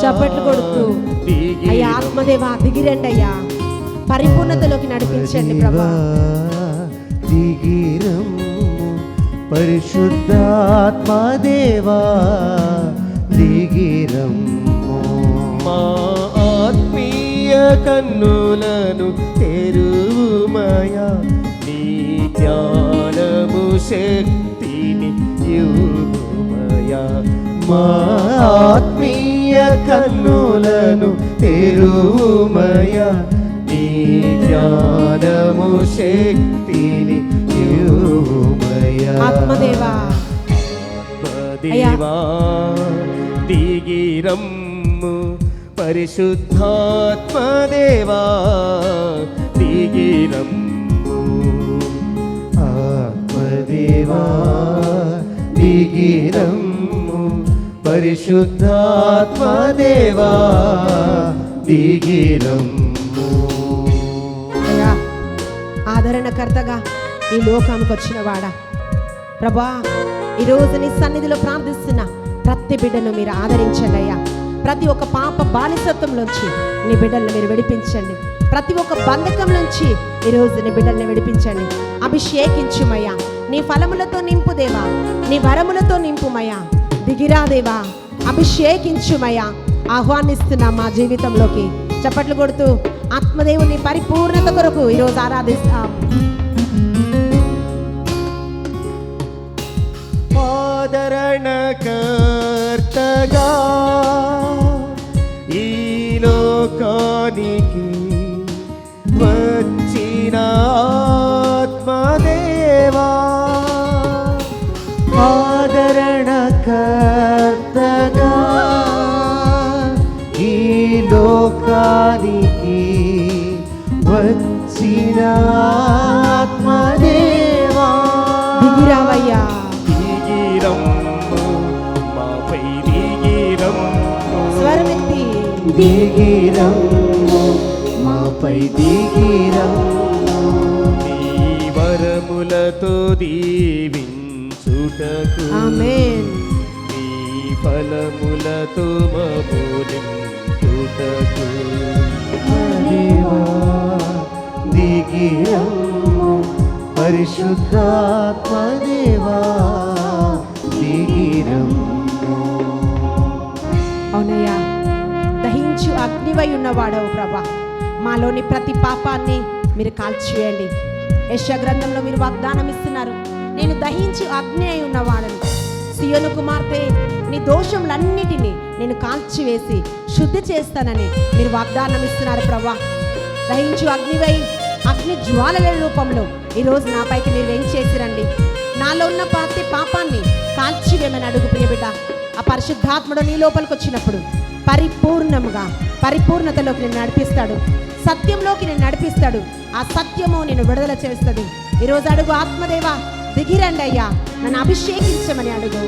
చప్పట్లు కొడుతూ అయ్యా ఆత్మదేవా దిగిరండి అయ్యా, పరిపూర్ణతలోకి నడిపించండి ప్రభా. దిగిరమ్ము పరిశుద్ధాత్మదేవా దిగిరమ్ము. మా ఆత్మీయ కన్నులను తెరువుమయా, నీ జ్ఞానము శక్తిని ఇవ్వుమయా. మా ఆత్మీయ కన్నులను తెరువుమయా, నీ జ్ఞానము శక్తిని ఇవ్వుమయా. ఆత్మదేవా ఆత్మదేవా దిగిరమ్ము పరిశుద్ధాత్మదేవా దిగిరమ్ము. ఆత్మదేవా దిగిరమ్ము పరిశుద్ధాత్మదేవా దిగిరమ్ము. అయ్యా ఆదరణకర్తగా ఈ లోకానికి వచ్చిన వాడా ప్రభా, ఈరోజు నీ సన్నిధిలో ప్రార్థిస్తున్న ప్రతి బిడ్డను మీరు ఆదరించండి అయ్యా. ప్రతి ఒక్క పాప బానిసత్వంలోంచి నీ బిడ్డల్ని మీరు విడిపించండి. ప్రతి ఒక్క బంధకం నుంచి ఈరోజు నీ బిడ్డల్ని విడిపించండి. అభిషేకించుమయ్యా, నీ ఫలములతో నింపుదేవా, నీ వరములతో నింపుమయ్యా. దిగిరాదేవా, అభిషేకించుమయ్యా. ఆహ్వానిస్తున్నా మా జీవితంలోకి. చప్పట్లు కొడుతూ ఆత్మదేవుని పరిపూర్ణత కొరకు ఈరోజు ఆరాధిస్తాం. ఆదరణకర్తగా ఈ లోకానికి వచ్చిన ఆత్మదేవా, ఆదరణకర్తగా ఈ లోకానికి వచ్చిన ఆత్మదేవా. దిగిరావయ్యా, మాపై దిగిరమ్ము. స్వరమెత్తి దిగిరమ్ము మాపై దిగిరమ్ము. నీ వరములతో దీవించుటకు, ఆమేన్. నీ ఫలములతో మమోదించుటకు. దేవా దిగిరమ్ము పరిశుద్ధాత్మదేవా దిగిరమ్ము. అవునయ్యా, దహించు అగ్నివై ఉన్నవాడవు ప్రభా. మాలోని ప్రతి పాపాన్ని మీరు కాల్చివేయండి. యెషయా గ్రంథంలో మీరు వాగ్దానం ఇస్తున్నారు, నేను దహించు అగ్ని అయి ఉన్నవాడను. సియోను కుమార్తె, నీ దోషములన్నిటినీ నేను కాల్చివేసి శుద్ధి చేస్తానని మీరు వాగ్దానం ఇస్తున్నారు ప్రభా. దహించు అగ్నివై అగ్ని జ్వాలల రూపంలో ఈరోజు నాపైకి మీరు ఏం చేసిరండి. నాలో ఉన్న ప్రతి పాపాన్ని కాల్చివేమని అడుగు ప్రియబిడ్డ. ఆ పరిశుద్ధాత్ముడు నీ లోపలికి వచ్చినప్పుడు పరిపూర్ణముగా పరిపూర్ణతలోకి నేను నడిపిస్తాడు, సత్యంలోకి నేను నడిపిస్తాడు. ఆ సత్యము నేను విడుదల చేస్తుంది. ఈరోజు అడుగు, ఆత్మదేవా దిగిరండి అయ్యా, నన్ను అభిషేకించమని అడుగు.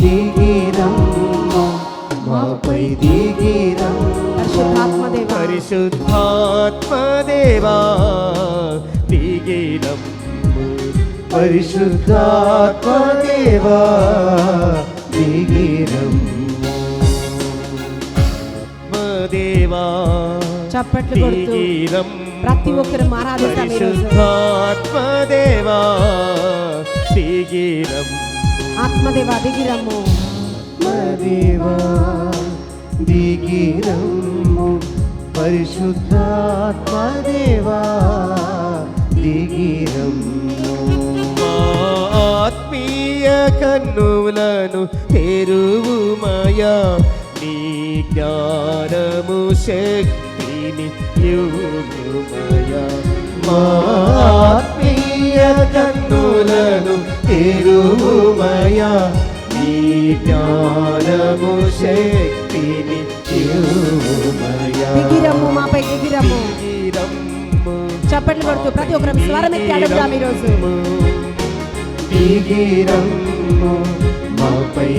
దిగిరమ్ము మాపై దిగిరమ్ము. పరిశుద్ధాత్మదేవా పరిశుద్ధాత్మదేవా దిగిరమ్ము. పరిశుద్ధాత్మదేవా దిగిరమ్ము. ఆత్మదేవా చప్పట్లు కొడుతూ ప్రతి ఒక్కరు ఆరాధిస్తాం ఈరోజు. పరిశుద్ధాత్మదేవా దిగిరమ్ము. ఆత్మదేవా దిగిరమ్ము. ఆత్మదేవా దిగిరమ్ము పరిశుద్ధాత్మదేవా దిగిరమ్ము. మా ఆత్మీయ కన్నులను తెరువుమయా, నీ జ్ఞానము శక్తిని ఇవ్వుమయా. మా ఆత్మీయ కన్నులను తెరువుమయా, నీ జ్ఞానము శక్తిని ఇవ్వుమయా. దిగిరమ్ము మాపై దిగిరమ్ము. దిగిరమ్ము చప్పట్లు కొడుతూ ప్రతి ఒక్కరు స్వరం ఎత్తి అడుగుదాం ఈరోజు. దిగిరమ్ము మాపై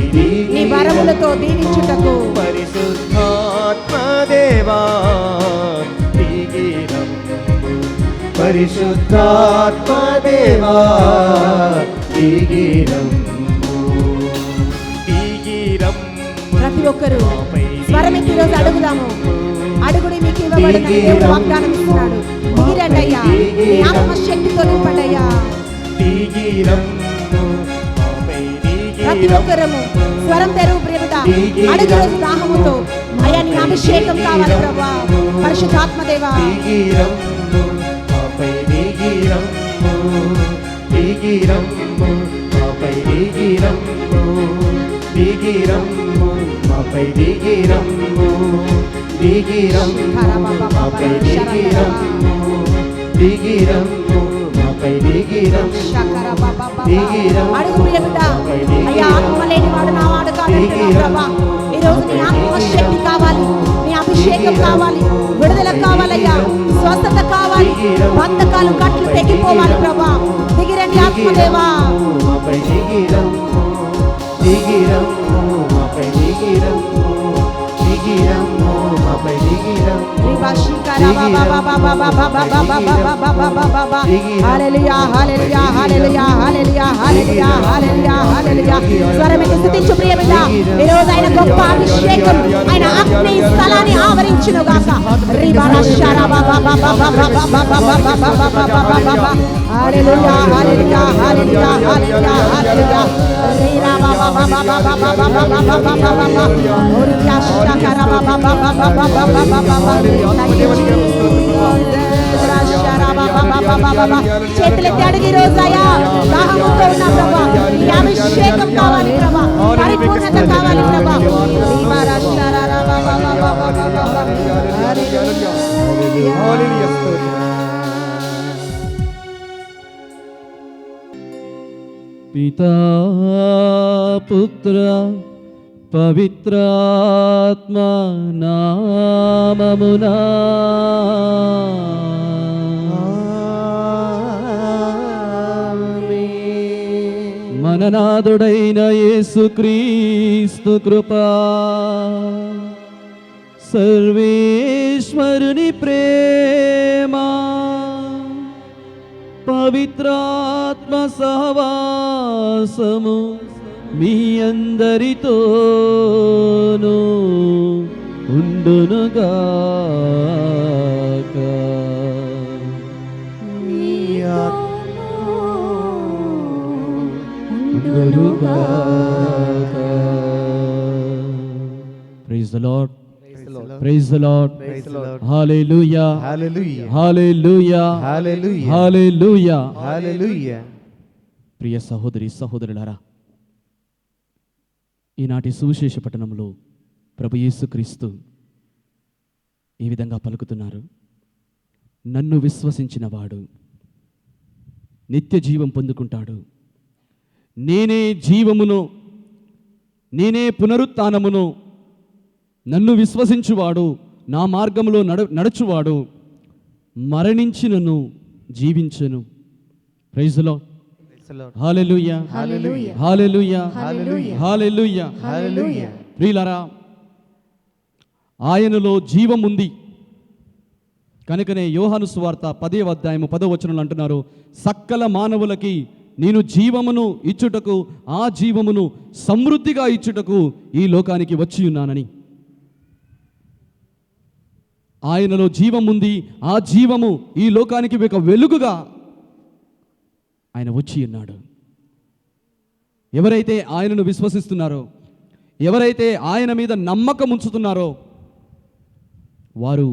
నీ వరములతో దీవించుటకు పరిశుద్ధాత్మదేవా పరిశుద్ధాత్మదేవా దిగిరమ్ము దిగిరమ్ము ప్రతి ఒక్కరు స్వరమెత్తి ఈరోజు అడుగుదాము. అడుగుడి మీకు ఇవ్వబడిన దేవుడు వాగ్దానం ఇస్తున్నాడు. దిగిరండి అయ్యా, నీ ఆత్మశక్తితో నింపండి అయ్యా. ప్రతి ఒక్కరము స్వరం తెరువు ప్రేమత అడుగు రోజు దాహముతో అయ్యా నీ అభిషేకం కావాలి ప్రభా. పరిశుద్ధాత్మదేవా అడుగు ప్రియబిడ్డ అయ్యా, ఆత్మ లేని వాడు నా వాడు కాదంటున్నావు ప్రభా. ఈ రోజు నీ ఆత్మశక్తి కావాలి, నీ అభిషేకం కావాలి, విడుదల కావాలయ్యా, స్వస్థత కావాలి, బంధకాలు కట్లు తెగిపోవాలి ప్రభా. దిగిరండి ఆత్మదేవా. స్తుతించు ప్రియబిడ్డ. ఈ రోజు ఆయన గొప్ప అభిషేకం, ఆయన అగ్ని స్థలాన్ని ఆవరించును గాక. హల్లెలూయా హల్లెలూయా హల్లెలూయా హల్లెలూయా హల్లెలూయా. చేతులెత్తి అడిగి రోజాయా దాహముతో ఉన్న ప్రభా, నీ అభిషేకం కావాలి ప్రభా, పరిపూర్ణత కావాలి ప్రభా. పితా పుత్ర పవిత్రాత్మ నామమునా మననాథుడైన యేసుక్రీస్తు కృపా, సర్వేశ్వరుని ప్రేమ, పవిత్రాత్మ సహవాసము మీ అందరితోనూ ఉండునుగాక. Praise the Lord. Praise the Lord. Hallelujah. Hallelujah. Hallelujah. Hallelujah. Hallelujah. Hallelujah. ప్రియ సహోదరి సహోదరులారా, ఈనాటి సువిశేష పట్టణంలో ప్రభు యేసుక్రీస్తు ఈ విధంగా పలుకుతున్నారు. నన్ను విశ్వసించిన వాడు నిత్య జీవం పొందుకుంటాడు. నేనే జీవమును, నేనే పునరుత్థానమును. నన్ను విశ్వసించువాడు, నా మార్గములో నడుచువాడు మరణించినను జీవించును. Praise the lord. Hallelujah. Hallelujah. Hallelujah. Hallelujah. Hallelujah. Hallelujah. ప్రియులారా, ఆయనలో జీవం ఉంది కనుకనే యోహాను సువార్త 10వ అధ్యాయము 10వ వచనంలో అంటున్నారు, సకల మానవులకి నేను జీవమును ఇచ్చుటకు, ఆ జీవమును సమృద్ధిగా ఇచ్చుటకు ఈ లోకానికి వచ్చి ఉన్నానని. ఆయనలో జీవం ఉంది, ఆ జీవము ఈ లోకానికి ఒక వెలుగుగా ఆయన వచ్చి ఉన్నాడు. ఎవరైతే ఆయనను విశ్వసిస్తున్నారో, ఎవరైతే ఆయన మీద నమ్మకం ఉంచుతున్నారో వారు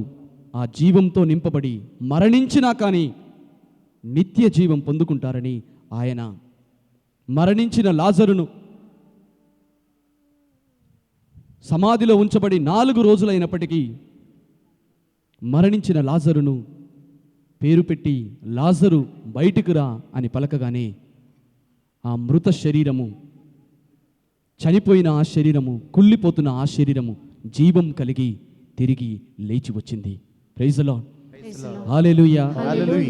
ఆ జీవంతో నింపబడి మరణించినా కానీ నిత్య జీవం పొందుకుంటారని ఆయన మరణించిన లాజరును సమాధిలో ఉంచబడి 4 రోజులైనప్పటికీ మరణించిన లాజరును పేరు పెట్టి లాజరు బయటికి రా అని పలకగానే ఆ మృత శరీరము, చనిపోయిన ఆ శరీరము, కుళ్ళిపోతున్న ఆ శరీరము జీవం కలిగి తిరిగి లేచి వచ్చింది. Praise the lord. Hallelujah.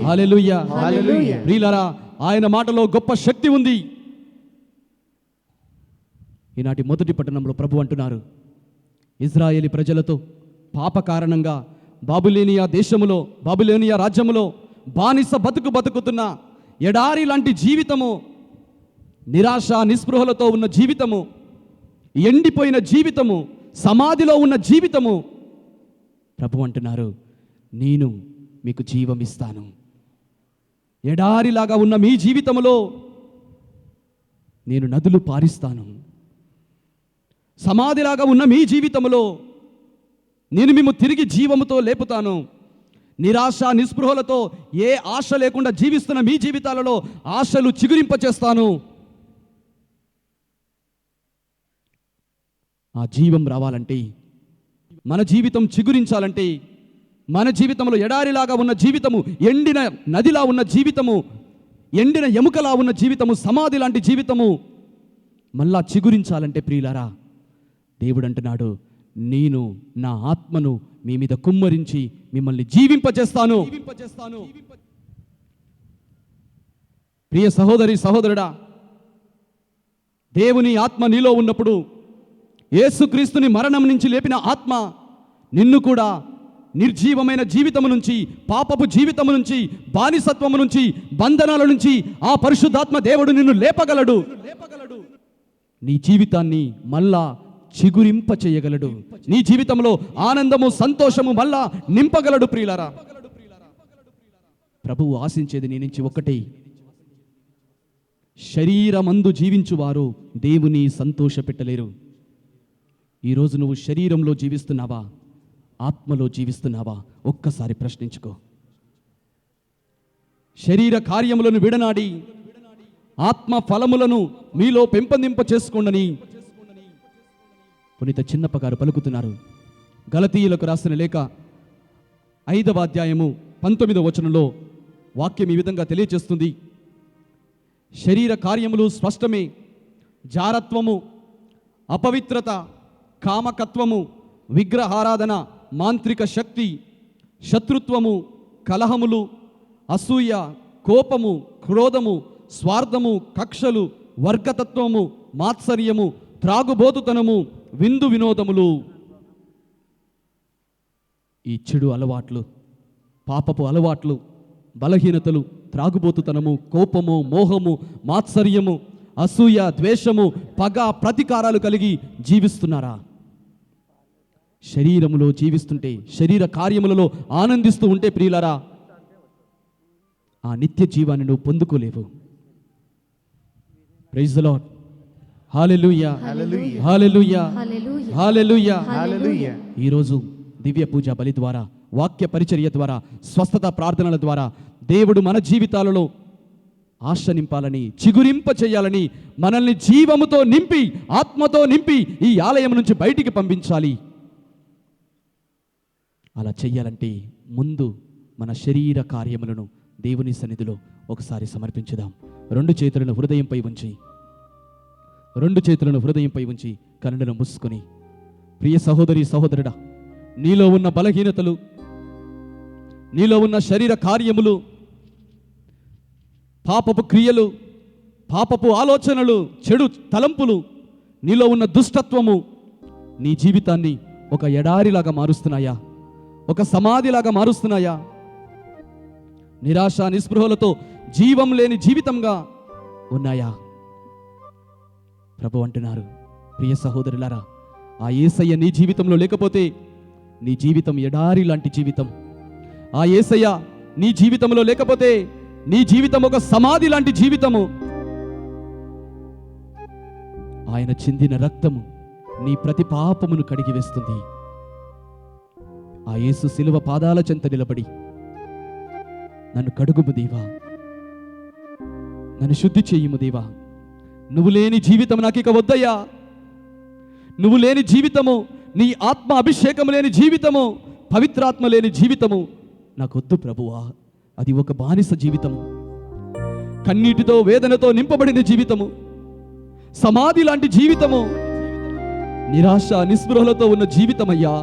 Hallelujah. Hallelujah. ప్రియులారా, ఆయన మాటలో గొప్ప శక్తి ఉంది. ఈనాటి మొదటి పట్టణంలో ప్రభు అంటున్నారు, ఇజ్రాయేలీ ప్రజలతో పాప కారణంగా బాబిలోనియా దేశములో, బాబిలోనియా రాజ్యములో బానిస బతుకు బతుకుతున్న ఎడారి లాంటి జీవితము, నిరాశ నిస్పృహలతో ఉన్న జీవితము, ఎండిపోయిన జీవితము, సమాధిలో ఉన్న జీవితము, ప్రభు అంటున్నారు నేను మీకు జీవం ఇస్తాను. ఎడారిలాగా ఉన్న మీ జీవితంలో నేను నదులు పారిస్తాను. సమాధిలాగా ఉన్న మీ జీవితంలో నేను మేము తిరిగి జీవముతో లేపుతాను. నిరాశ నిస్పృహలతో ఏ ఆశ లేకుండా జీవిస్తున్న మీ జీవితాలలో ఆశలు చిగురింపచేస్తాను. ఆ జీవం రావాలంటే, మన జీవితం చిగురించాలంటే, మన జీవితంలో ఎడారిలాగా ఉన్న జీవితము, ఎండిన నదిలా ఉన్న జీవితము, ఎండిన ఎముకలా ఉన్న జీవితము, సమాధి లాంటి జీవితము మళ్ళా చిగురించాలంటే ప్రియులారా, దేవుడు అంటున్నాడు నేను నా ఆత్మను మీ మీద కుమ్మరించి మిమ్మల్ని జీవింపచేస్తాను. ప్రియ సహోదరి సహోదరుడా, దేవుని ఆత్మ నీలో ఉన్నప్పుడు, యేసుక్రీస్తుని మరణం నుంచి లేపిన ఆత్మ నిన్ను కూడా నిర్జీవమైన జీవితము నుంచి, పాపపు జీవితము నుంచి, బానిసత్వము నుంచి, బంధనాల నుంచి ఆ పరిశుద్ధాత్మ దేవుడు నిన్ను లేపగలడు. నీ జీవితాన్ని మళ్ళా చిగురింప చేయగలడు. నీ జీవితంలో ఆనందము సంతోషము మళ్ళా నింపగలడు. ప్రియులారా, ప్రభువు ఆశించేది నీ నుంచి ఒక్కటే, శరీరమందు జీవించువారు దేవుని సంతోష పెట్టలేరు. ఈరోజు నువ్వు శరీరంలో జీవిస్తున్నావా, ఆత్మలో జీవిస్తున్నావా? ఒక్కసారి ప్రశ్నించుకో. శరీర కార్యములను విడనాడి ఆత్మ ఫలములను మీలో పెంపొందింప చేసుకోండని పునీత చిన్నప్ప గారు పలుకుతున్నారు. గలతీయులకు రాసిన లేఖ 5వ అధ్యాయము 19వ వచనంలో వాక్యం ఈ విధంగా తెలియజేస్తుంది. శరీర కార్యములు స్పష్టమే, జారత్వము, అపవిత్రత, కామకత్వము, విగ్రహారాధన, మాంత్రిక శక్తి, శత్రుత్వము, కలహములు, అసూయ, కోపము, క్రోధము, స్వార్థము, కక్షలు, వర్గతత్వము, మాత్సర్యము, త్రాగుబోతుతనము, విందు వినోదములు. ఈ చెడు అలవాట్లు, పాపపు అలవాట్లు, బలహీనతలు, త్రాగుబోతుతనము, కోపము, మోహము, మాత్సర్యము, అసూయ, ద్వేషము, పగ, ప్రతీకారాలు కలిగి జీవిస్తున్నారా? శరీరములో జీవిస్తుంటే, శరీర కార్యములలో ఆనందిస్తూ ఉంటే ప్రియులారా, ఆ నిత్య జీవాన్ని నువ్వు పొందుకోలేవు. Praise the lord. Hallelujah, hallelujah, hallelujah, hallelujah. ఈరోజు దివ్య పూజ బలి ద్వారా, వాక్య పరిచర్య ద్వారా, స్వస్థత ప్రార్థనల ద్వారా దేవుడు మన జీవితాలలో ఆశ నింపాలని, చిగురింప చేయాలని, మనల్ని జీవముతో నింపి, ఆత్మతో నింపి ఈ ఆలయం నుంచి బయటికి పంపించాలి. అలా చెయ్యాలంటే ముందు మన శరీర కార్యములను దేవుని సన్నిధిలో ఒకసారి సమర్పించుదాం. రెండు చేతులను హృదయంపై ఉంచి కన్నులను మూసుకొని, ప్రియ సహోదరి సహోదరుడా, నీలో ఉన్న బలహీనతలు, నీలో ఉన్న శరీర కార్యములు, పాపపు క్రియలు, పాపపు ఆలోచనలు, చెడు తలంపులు, నీలో ఉన్న దుష్టత్వము నీ జీవితాన్ని ఒక ఎడారిలాగా మారుస్తున్నాయా? ఒక సమాధిలాగా మారుస్తున్నాయా? నిరాశ నిస్పృహలతో జీవం లేని జీవితంగా ఉన్నాయా? ప్రభు అంటున్నారు, ప్రియ సహోదరులారా, ఆ యేసయ్య నీ జీవితంలో లేకపోతే నీ జీవితం ఎడారి లాంటి జీవితం. ఆ యేసయ్య నీ జీవితంలో లేకపోతే నీ జీవితం ఒక సమాధి లాంటి జీవితము. ఆయన చిందిన రక్తము నీ ప్రతి పాపమును కడిగి వేస్తుంది. ఆ యేసు శిలువ పాదాల చెంత నిలబడి, నన్ను కడుగుము దేవా, నన్ను శుద్ధి చేయుము దేవా, నువ్వు లేని జీవితం నాకు ఇక వద్దయ్యా, నువ్వు లేని జీవితము, నీ ఆత్మ అభిషేకం లేని జీవితము, పవిత్రాత్మ లేని జీవితము నాకు వద్దు ప్రభువా. అది ఒక బానిస జీవితము, కన్నీటితో వేదనతో నింపబడిన జీవితము, సమాధి లాంటి జీవితము, నిరాశ నిస్పృహలతో ఉన్న జీవితమయ్యా.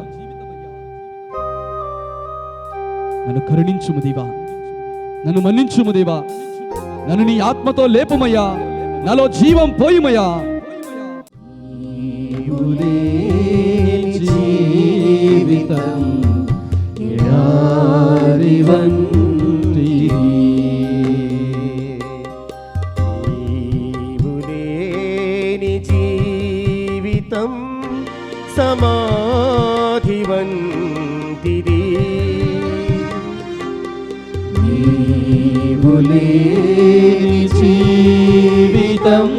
నన్ను కరుణించుము దేవా, నన్ను మన్నించుము దేవా, నన్ను నీ ఆత్మతో లేపుమయ్యా, నాలో జీవం పోయుమయ్యా. జీవితం ఎడారి వంటిది, లేని జీవితం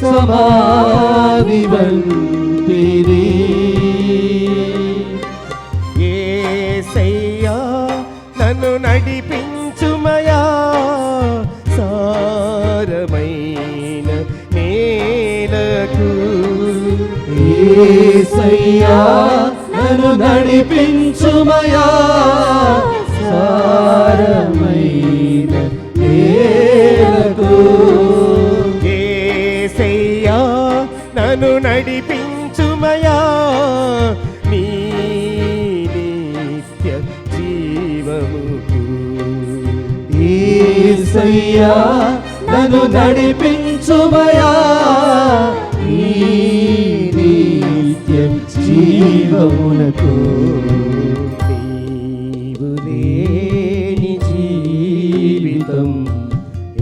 సమాధి వంటిది. యేసయ్యా నన్ను నడిపించుమయా సారమైన నేలకు. యేసయ్యా నన్ను నడిపించుమయా సారమైన నేలకు. యేసయ్యా నన్ను నడిపించుమయా నీ నిత్య జీవముకు. యేసయ్యా నన్ను నడిపించుమయా ఈ నిత్య జీవమునకు. నీవు లేని జీవితం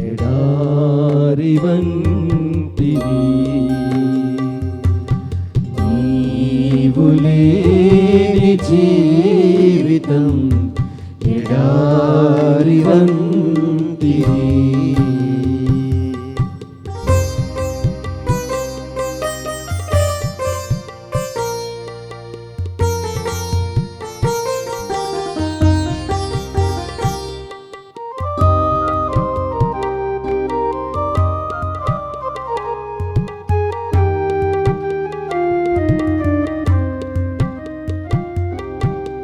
ఎడారి వంటిది. నీవు లేని జీవితం ఎడారి వంటిది.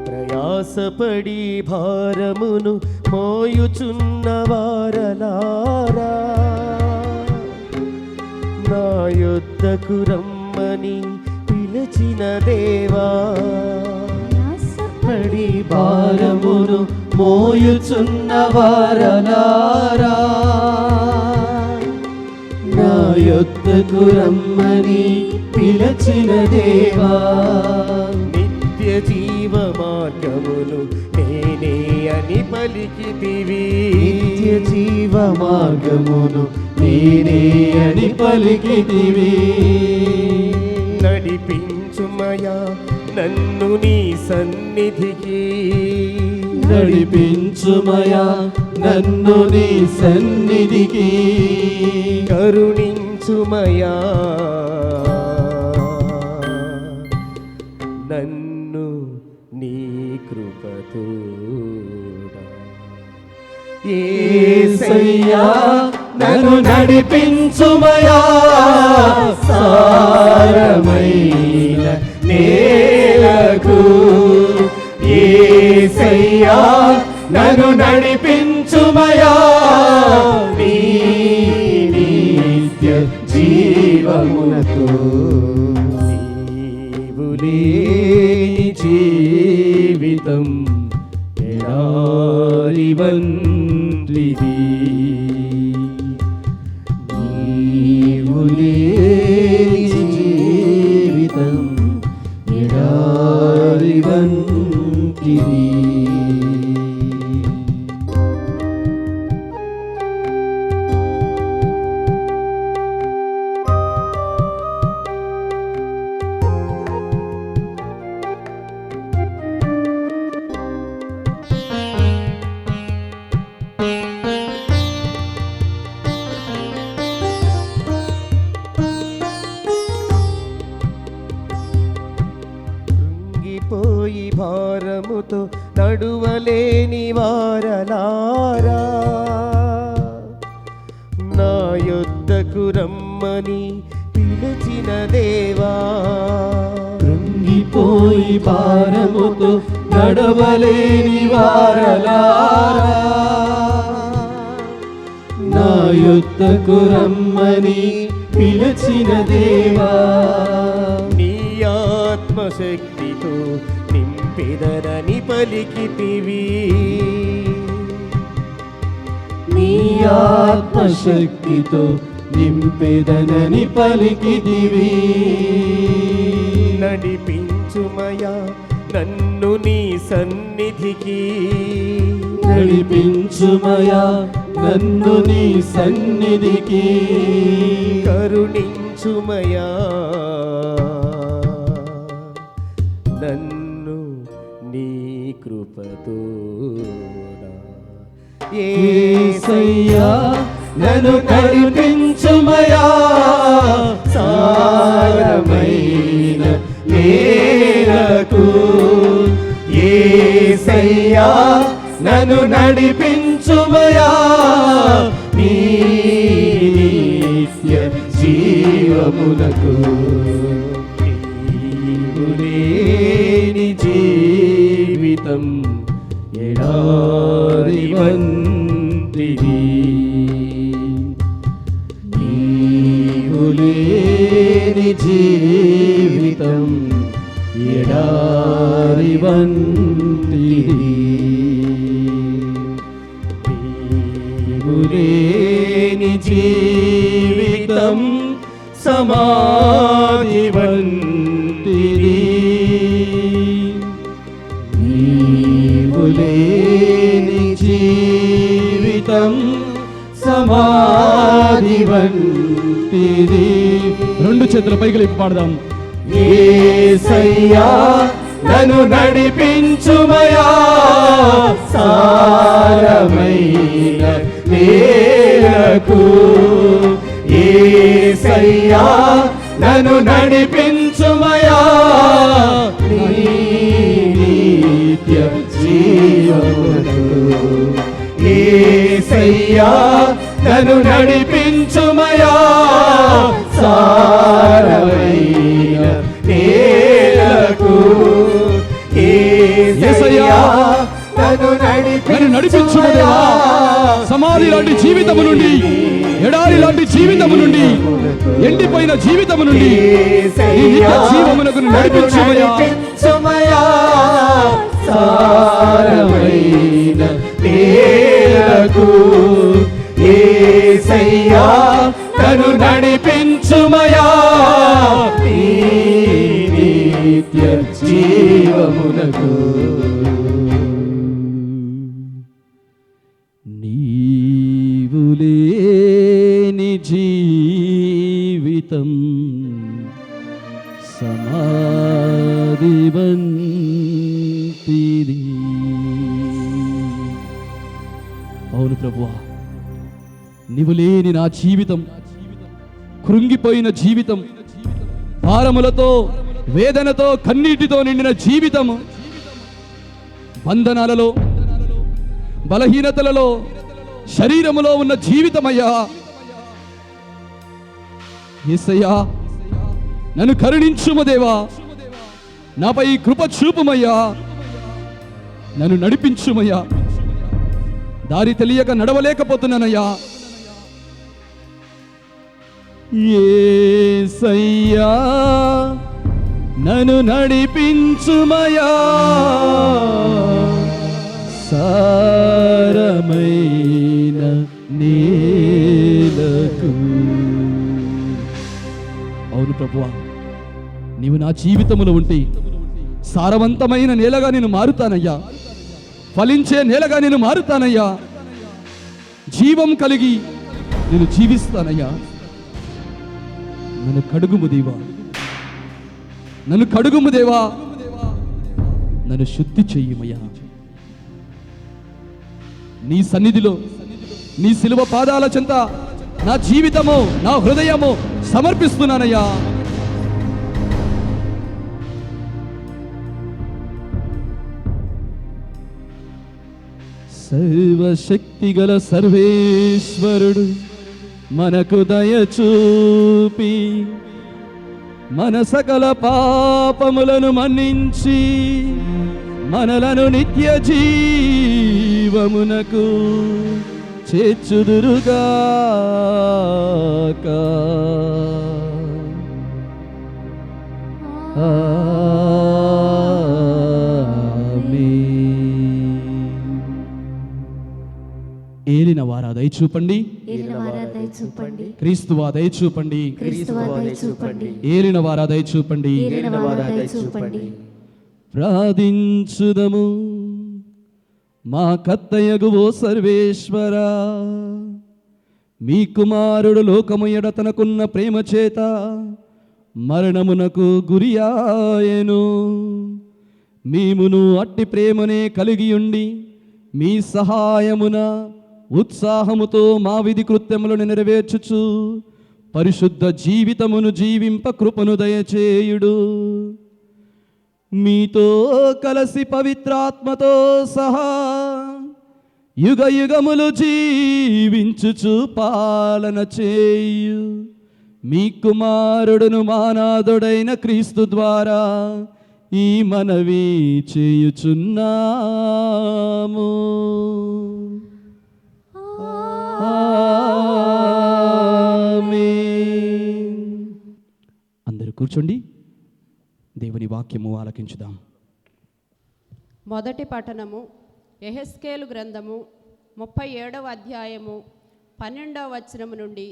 ప్రయాసపడి భారమును మోయుచున్న వారలారా నా యొద్దకు రమ్మని పిలిచిన దేవా. పడి భారమును మోయుచున్న వారలారా నా యొద్దకు రమ్మని పిలచిన దేవా. నిత్య జీవ మార్గమును నేనే అని పలికితివి. నిత్య జీవ మార్గమును నేనే అని పలికితివి. నడిపించుమయా నన్ను నీ సన్నిధికి. నడిపించుమయా నన్ను నీ సన్నిధికి. కరుణించుమయా నన్ను నీ కృపతో. యేసయ్యా నన్ను నడిపించుమయా సారమైన నేలకు. యేసయ్యా నన్ను నడిపించుమయా నీ నిత్య జీవమునకు. నీవు లేని జీవితం ఎడారి వంటిది. నీవు లేని జీవితం ఎడారి వంటిది. కృంగిపోయి భారముతో నడువలేని వారలారా నా యొద్దకు రమ్మని పిలిచిన దేవా. కృంగిపోయి భారముతో నడవలేని వారలారా నా యొద్దకు రమ్మని పిలిచిన దేవా. నీ ఆత్మశక్తితో నింపెదనని పలికితివి. నీ ఆత్మశక్తితో నింపెదనని పలికితివి. నడిపించుమయా నన్ను నీ సన్నిధికి. నడిపించుమయా నన్ను నీ సన్నిధికి. కరుణించుమయా నన్ను నీ కృపతో. యేసయ్యా నన్ను నడిపించుమయా సారమైన నేలకు యేసయ్యా నన్ను నడిపించుమయా నీ నిత్య జీవమునకు నీవు లేని జీవితం ఎడారి వంటిది నీవు లేని జీవితం ఎడారి వంటిది నీవు లేని జీవితం సమాధి వంటిది నీవు లేని జీవితం సమాధి వంటిది. రెండు చేతుల పైకి లేపి పాడదాం. యేసయ్యా నన్ను నడిపించుమయా సారమైన నేలకు యేసయ్యా నన్ను నడిపించుమయా నీ నిత్య జీవమునకు యేసయ్యా నన్ను నడిపించుమయా సారమైన నేలకు యేసయ్యా నన్ను నడిపించుము దేవా. సమాధి లాంటి జీవితము నుండి, ఎడారి లాంటి జీవితము నుండి, ఎండిపోయిన జీవితము నుండి నీ నిత్య జీవమునకు నడిపించుమయా సారమైన నేలకు యేసయ్యా నన్ను నడిపించుమయా నీ నిత్య జీవమునకు నీవు లేని జీవితం సమాధి వంటిది. అవును ప్రభువా, నీవు లేని నా జీవితం, కృంగిపోయిన జీవితం, భారములతో, వేదనతో, కన్నీటితో నిండిన జీవితము, బంధనాలలో, బలహీనతలలో, శరీరములో ఉన్న జీవితమయ్యా. యేసయ్యా నన్ను కరుణించుము దేవా, నాపై కృప చూపుమయ్యా, నన్ను నడిపించుమయ్యా. దారి తెలియక నడవలేకపోతున్నానయ్యా. యేసయ్యా నన్ను నడిపించుమయ్యా సారమైన నేలకు. అవును ప్రభువా, నీవు నా జీవితములో ఉంటే సారవంతమైన నేలగా నేను మారుతానయ్యా, ఫలించే నేలగా నేను మారుతానయ్యా, జీవం కలిగి నేను జీవిస్తానయ్యా. నన్ను కడుగుము దేవా, నన్ను కడుగుము దేవా, నన్ను శుద్ధి చెయ్యమయ్యా. నీ సన్నిధిలో, నీ శిలువ పాదాల చెంత నా జీవితము, నా హృదయము సమర్పిస్తున్నానయ్యా. సర్వశక్తిగల సర్వేశ్వరుడు మనకు దయచూపి మన సకల పాపములను మన్నించి మనలను నిత్య జీవమునకు చేర్చుదురుగాక. ఏలిన వారా దయచూపండి, క్రీస్తువా దయచూపండి, ఏలిన వారా దయచూపండి. ప్రార్థించుదము. మా కత్తయగు ఓ సర్వేశ్వరా, మీ కుమారుడు లోకము ఎడ తనకున్న ప్రేమ చేత మరణమునకు గురియాయెను. మేమును అట్టి ప్రేమనే కలిగి ఉండి మీ సహాయమున ఉత్సాహముతో మా విధి కృత్యములను నెరవేర్చుచు పరిశుద్ధ జీవితమును జీవింప కృపను దయచేయుడు. మీతో కలసి పవిత్రాత్మతో సహా యుగ యుగములు జీవించుచు పాలన చేయు మీ కుమారుడును మానాథుడైన క్రీస్తు ద్వారా ఈ మనవి చేయుచున్నాము. ఆమేన్. అందరూ కూర్చోండి, దేవుని వాక్యము ఆలకించుదాం. మొదటి పఠనము యెహెజ్కేలు గ్రంథము 37వ అధ్యాయము 12వ వచనము నుండి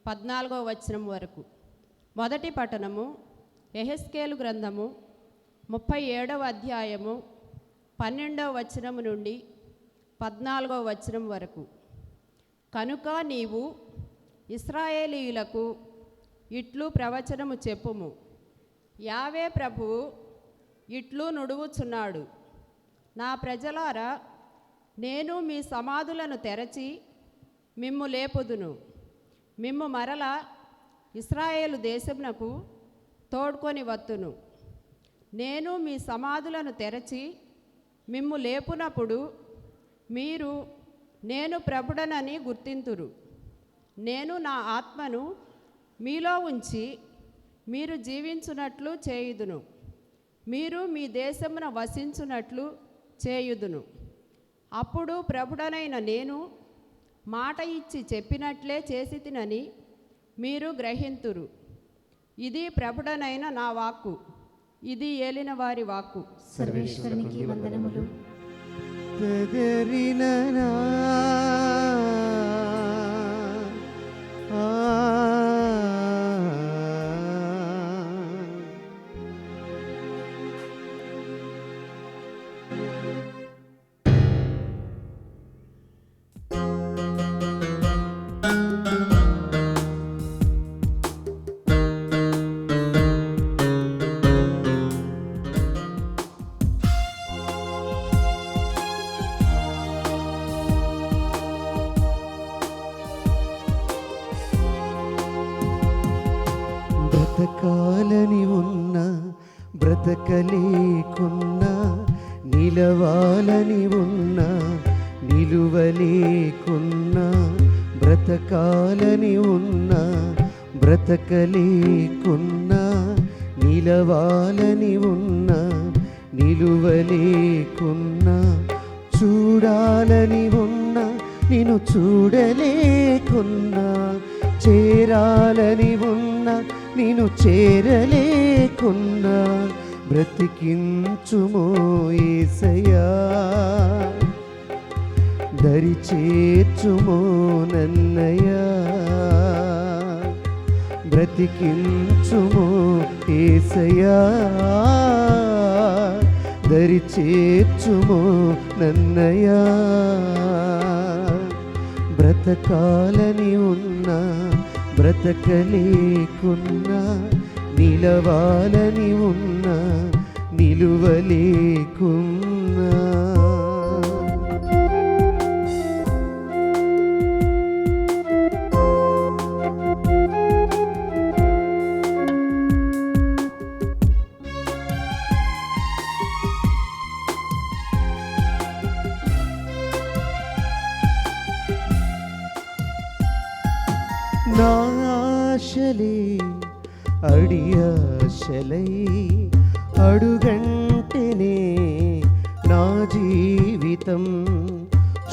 14వ వచనం వరకు. మొదటి పఠనము యెహెజ్కేలు గ్రంథము 37వ అధ్యాయము 12వ వచనము నుండి 14వ వచనం వరకు. కనుక నీవు ఇశ్రాయేలీయులకు ఇట్లు ప్రవచనము చెప్పుము. యావే ప్రభువు ఇట్లు నుడువుచున్నాడు, నా ప్రజలారా, నేను మీ సమాధులను తెరచి మిమ్ము లేపుదును, మిమ్ము మరల ఇశ్రాయేలు దేశమునకు తోడ్కొని వత్తును. నేను మీ సమాధులను తెరచి మిమ్ము లేపునప్పుడు మీరు నేను ప్రభుడనని గుర్తింతురు. నేను నా ఆత్మను మీలో ఉంచి మీరు జీవించున్నట్లు చేయుదును, మీరు మీ దేశమున వసించున్నట్లు చేయుదును. అప్పుడు ప్రభుడనైన నేను మాట ఇచ్చి చెప్పినట్లే చేసి తినని మీరు గ్రహింతురు. ఇది ప్రభుడనైన నా వాక్కు, ఇది ఏలిన వారి వాక్కు. సర్వేశ్వరునికి వందనములు. బ్రతకాలని ఉన్న బ్రతకలేకున్నా, నిలవాలని ఉన్న నిలువలేకున్నా, బ్రతకాలని ఉన్న బ్రతకలేకున్నా, నిలవాలని ఉన్న నిలువలేకున్నా, చూడాలని ఉన్న నిన్ను చూడలేకున్నా, చేరాలని ఉన్న నిన్ను చేరలేకున్నా, బ్రతికించుమో యేసయ్యా, దరి చేర్చుమో నన్నయ్యా, బ్రతికించుమో యేసయ్యా, దరి చేర్చుమో నన్నయ్యా. బ్రతకాలని ఉన్నా బ్రతకలేకున్నా, నిలవాలని ఉన్నా నిలువలేకున్నా. నా ఆశలే అడియాశలై అడుగంటేనే నా జీవితం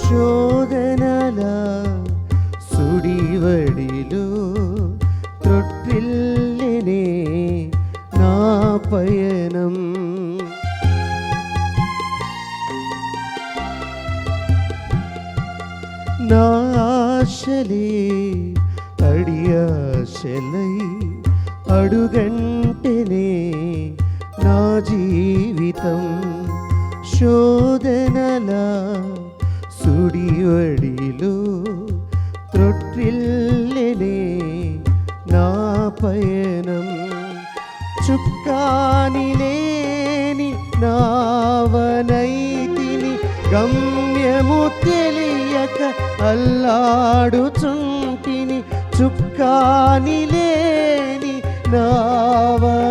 శోధనల సుడివడిలో త్రొట్టిల్లెనే నా పయనం. నా ఆశలే అడియాశలై అడుగంటేనే నా జీవితం శోధనల సుడివడిలో త్రొట్టిల్లెనే నా పయనం. చుక్కాని లేని నావనైతిని గమ్య గమ్యము తెలియక అల్లాడుచుంటిని, చుక్కాని లేని నావనైతిని.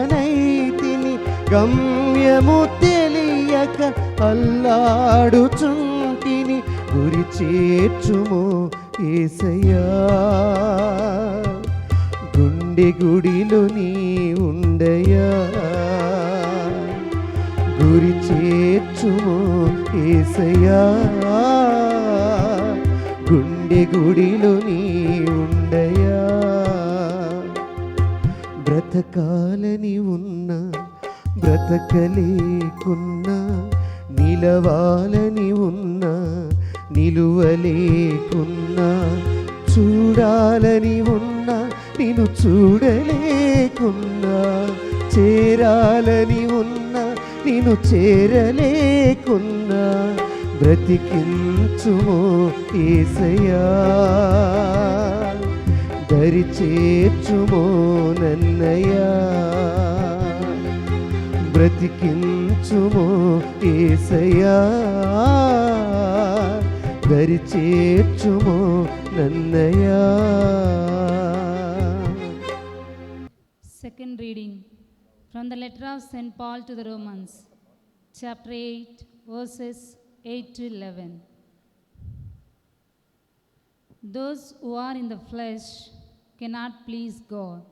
గమ్యము తెలియక అల్లాడుచుంటిని, గురి చేర్చుమో యేసయ్యా. గుండె గుడిలో నీ ఉండయా, గురి చేర్చుమో యేసయ్యా. గుండె గుడిలో నీ ఉండయా. బ్రతకాలని ఉన్నా బ్రతకలేకున్నా, నిలవాలని ఉన్నా నిలువలేకున్నా, చూడాలని ఉన్నా నిన్ను చూడలేకున్నా, చేరాలని ఉన్నా నిన్ను చేరలేకున్నా, బ్రతికించుమో యేసయ్యా. దరి చేర్చుమో నన్నయ్యా, బ్రతికించుమో యేసయ్యా. దరి చేర్చుమో నన్నయ్యా. Second reading from the letter of St. Paul to the Romans, chapter 8, verses 8 to 11. Those who are in the flesh cannot please God,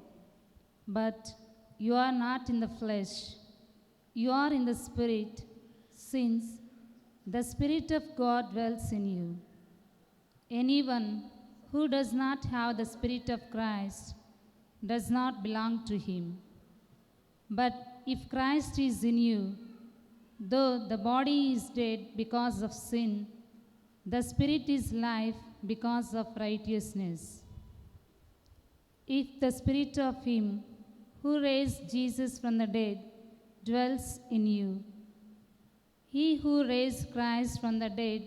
but you are not in the flesh, you are in the Spirit, since the Spirit of God dwells in you. Anyone who does not have the Spirit of Christ does not belong to him. But if Christ is in you, though the body is dead because of sin, the Spirit is life because of righteousness. If the Spirit of Him who raised Jesus from the dead dwells in you, He who raised Christ from the dead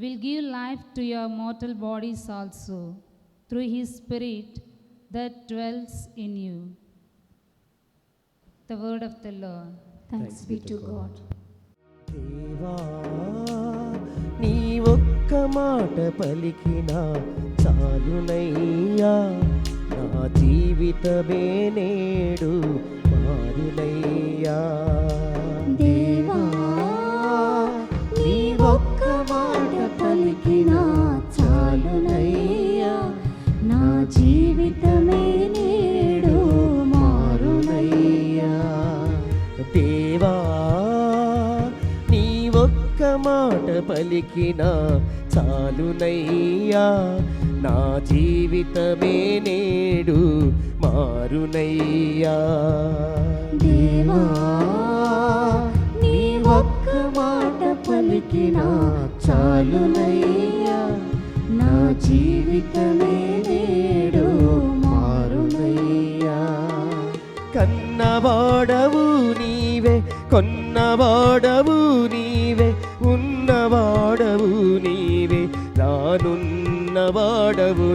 will give life to your mortal bodies also, through His Spirit that dwells in you. The word of the Lord. Thanks be to God. దేవా నీ ఒక్క మాట పలికినా చాలునయ్యా, నా జీవితమే నేడు మారునయ్యా. దేవా నీ ఒక్క మాట పలికినా చాలునయ్యా, నా జీవితమే నేడు మారునయ్యా. దేవా నీ ఒక్క మాట పలికినా చాలునయ్యా, నా జీవితమే నేడు మారునయ్యా. దేవా నీ ఒక్క మాట పలికినా చాలునయ్యా, నా జీవితమే నేడు మారునయ్యా. కన్నవాడవు నీవే, కొన్నవాడవు నీవే, ఉన్నవాడవు నీవే, రానున్నవాడవు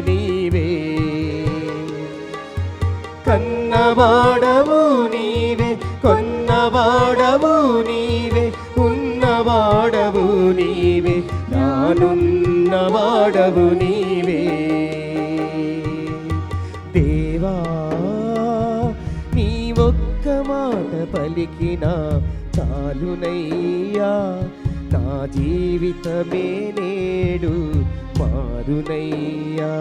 నీవే. కన్నవాడవు నీవే, కొన్నవాడవు నీవే, ఉన్నవాడవు నీవే, రానున్నవాడవు నీవే. దేవా నీ ఒక్క మాట పలికినా చాలునయ్యా, నా జీవితమే నేడు మారునయ్యా.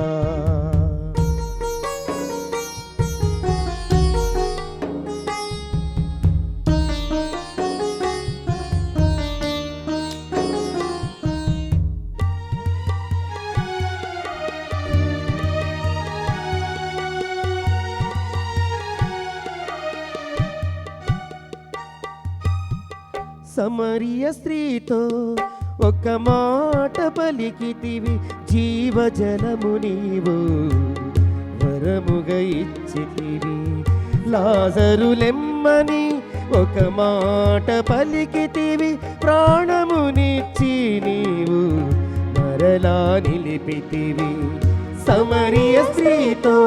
సమరియ స్త్రీతో ఒక మాట పలికితివి, జీవజలము నీవు వరముగా ఇచ్చితివి. లాజరులెమ్మని ఒక మాట పలికితివి, ప్రాణమునిచ్చి నీవు మరలా నిలిపితివి. సమరియ స్త్రీతో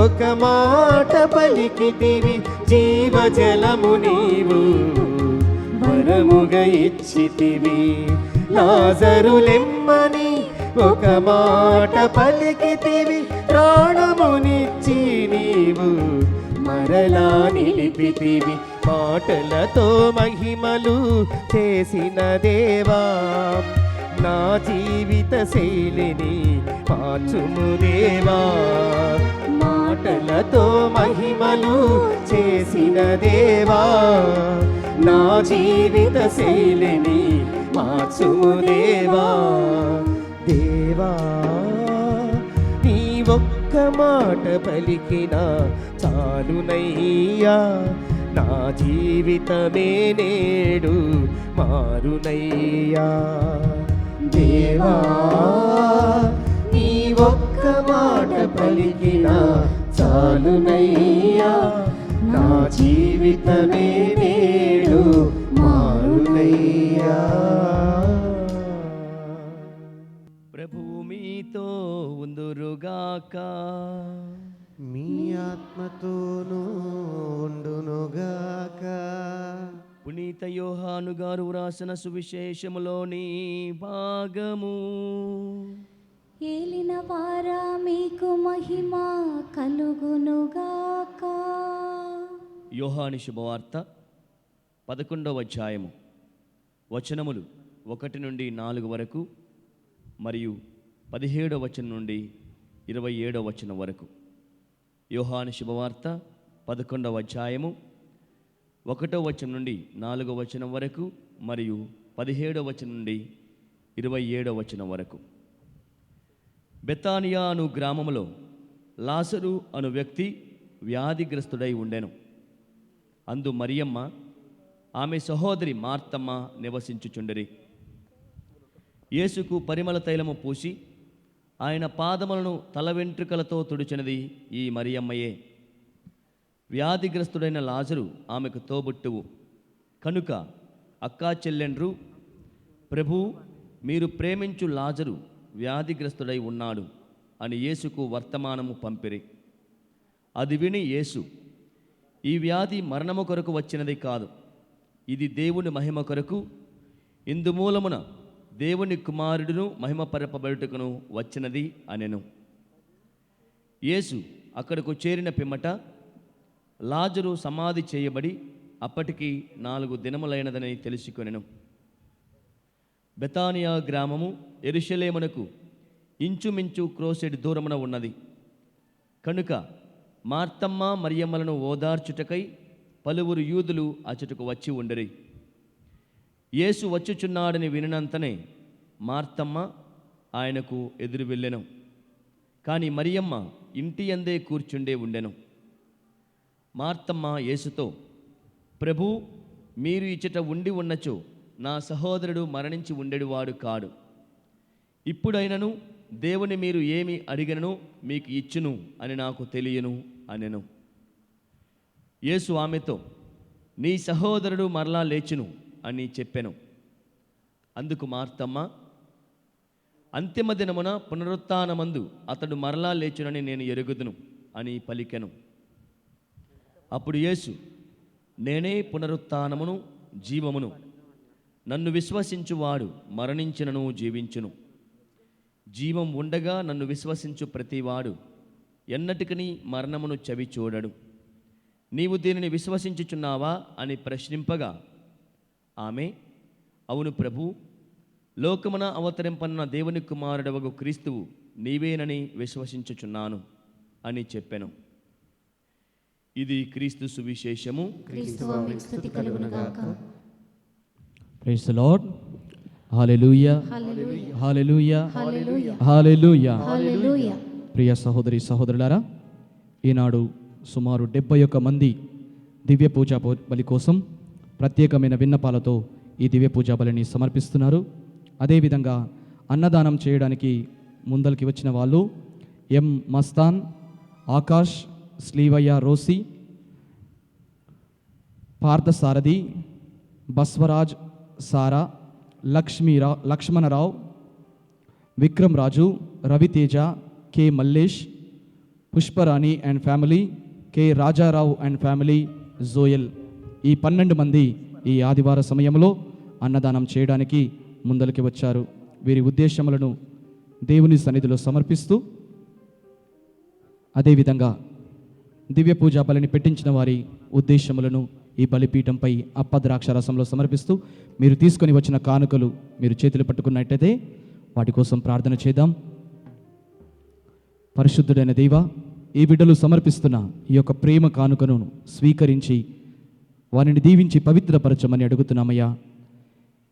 ఒక మాట పలికితివి, జీవజలము నీవు వరముగా ఇచ్చితివి. లాజరు లెమ్మని ఒక మాట పలికితివి, ప్రాణమునిచ్చి నీవు మరలా నిలిపితివి. మాటలతో మహిమలు చేసిన దేవా, నా జీవిత శైలిని మార్చుము దేవా. మాటలతో మహిమలు చేసిన దేవా, నా జీవిత శైలిని మార్చుము దేవా. దేవా, నీ ఒక్క మాట పలికినా చాలునయ్యా, నా జీవితమే నేడు మారునయ్యా. దేవా, నీ ఒక్క మాట పలికినా చాలునయ్యా, నా జీవితమే నేడు మారునయ్యా. ప్రభువు మీతో ఉందురుగాక, మీ ఆత్మతోనూ ఉండునుగాక. పునీత యోహాను గారు వ్రాసిన సువిశేషములోని భాగము. ఏలిన వారా మీకు మహిమ కలుగునుగాక. యోహాను శుభవార్త 11వ అధ్యాయము వచనములు 1 నుండి 4 వరకు మరియు 17వ వచనం నుండి 27వ వచనం వరకు. యోహాను శుభవార్త 11వ అధ్యాయము 1వ వచనం నుండి 4వ వచనం వరకు మరియు 17వ వచనం నుండి 27వ వచనం వరకు. బెతానియా అను గ్రామములో లాజరు అను వ్యక్తి వ్యాధిగ్రస్తుడై ఉండెను. అందు మరియమ్మ ఆమె సహోదరి మార్తమ్మ నివసించుచుండిరి. యేసుకు పరిమళ తైలము పూసి ఆయన పాదములను తల వెంట్రుకలతో తుడిచినది ఈ మరియమ్మయే. వ్యాధిగ్రస్తుడైన లాజరు ఆమెకు తోబుట్టువు కనుక అక్కా చెల్లెండ్రు, ప్రభు, మీరు ప్రేమించు లాజరు వ్యాధిగ్రస్తుడై ఉన్నాడు అని యేసుకు వర్తమానము పంపిరి. అది విని యేసు, ఈ వ్యాధి మరణము కొరకు వచ్చినది కాదు, ఇది దేవుని మహిమ కొరకు, ఇందుమూలమున దేవుని కుమారుడును మహిమపరపబడుటకును వచ్చినది అనెను. యేసు అక్కడకు చేరిన పిమ్మట లాజరు సమాధి చేయబడి అప్పటికి 4 దినములైనదని తెలుసుకొనెను. బెతానియా గ్రామము యెరూషలేమునకు ఇంచుమించు క్రోసెడు దూరమున ఉన్నది. కనుక మార్తమ్మ మరియమ్మలను ఓదార్చుటకై పలువురు యూదులు అచ్చటకు వచ్చి ఉండరి. యేసు వచ్చుచున్నాడని వినినంతనే మార్తమ్మ ఆయనకు ఎదురు వెళ్ళెను. కానీ మరియమ్మ ఇంటి యందే కూర్చుండే ఉండెను. మార్తమ్మ యేసుతో, ప్రభు, మీరు ఇచ్చట ఉండి ఉన్నచో నా సహోదరుడు మరణించి ఉండేవాడు కాడు. ఇప్పుడైనను దేవుని మీరు ఏమి అడిగినను మీకు ఇచ్చును అని నాకు తెలియను అనెను. యేసు ఆమెతో, నీ సహోదరుడు మరలా లేచును అని చెప్పెను. అందుకు మార్తమ్మ, అంతిమ దినమున పునరుత్థానమందు అతడు మరలా లేచునని నేను ఎరుగుదును అని పలికెను. అప్పుడు యేసు, నేనే పునరుత్థానమును జీవమును, నన్ను విశ్వసించువాడు మరణించినను జీవించును. జీవం ఉండగా నన్ను విశ్వసించు ప్రతివాడు ఎన్నటికని మరణమును చవి చూడడు. నీవు దీనిని విశ్వసించుచున్నావా అని ప్రశ్నింపగా ఆమె, అవును ప్రభు, లోకమున అవతరింపన్న దేవుని కుమారుడవగు క్రీస్తువు నీవేనని విశ్వసించుచున్నాను అని చెప్పెను. ఇది క్రీస్తు సువిశేషము. క్రీస్తువా మీకు స్తుతి కలుగునుగాక. Praise the lord. Hallelujah, hallelujah, hallelujah, hallelujah, hallelujah. Hallelujah. ప్రియ సహోదరి సహోదరులారా, ఈనాడు సుమారు 71 మంది దివ్య పూజా బలి కోసం ప్రత్యేకమైన విన్నపాలతో ఈ దివ్య పూజా బలిని సమర్పిస్తున్నారు. అదేవిధంగా అన్నదానం చేయడానికి ముందరికి వచ్చిన వాళ్ళు M Mastan, Akash, Srivayya Rosie, Parthasarathi, Baswaraj, Sarah, Lakshmanarao, Vikram Raju, Raviteja, K Mallesh, Pushparani and family, K Rajarao and family, Joel, ఈ 12 మంది ఈ ఆదివార సమయంలో అన్నదానం చేయడానికి ముందరికి వచ్చారు. వీరి ఉద్దేశములను దేవుని సన్నిధిలో సమర్పిస్తూ అదేవిధంగా దివ్య పూజా బలిని పెట్టించిన వారి ఉద్దేశములను ఈ బలిపీఠంపై అప్పద్రాక్షరసంలో సమర్పిస్తూ మీరు తీసుకొని వచ్చిన కానుకలు మీరు చేతులు పట్టుకున్నట్టయితే వాటి కోసం ప్రార్థన చేద్దాం. పరిశుద్ధుడైన దేవ, ఈ బిడ్డలు సమర్పిస్తున్న ఈ యొక్క ప్రేమ కానుకను స్వీకరించి వారిని దీవించి పవిత్రపరచమని అడుగుతున్నామయ్యా.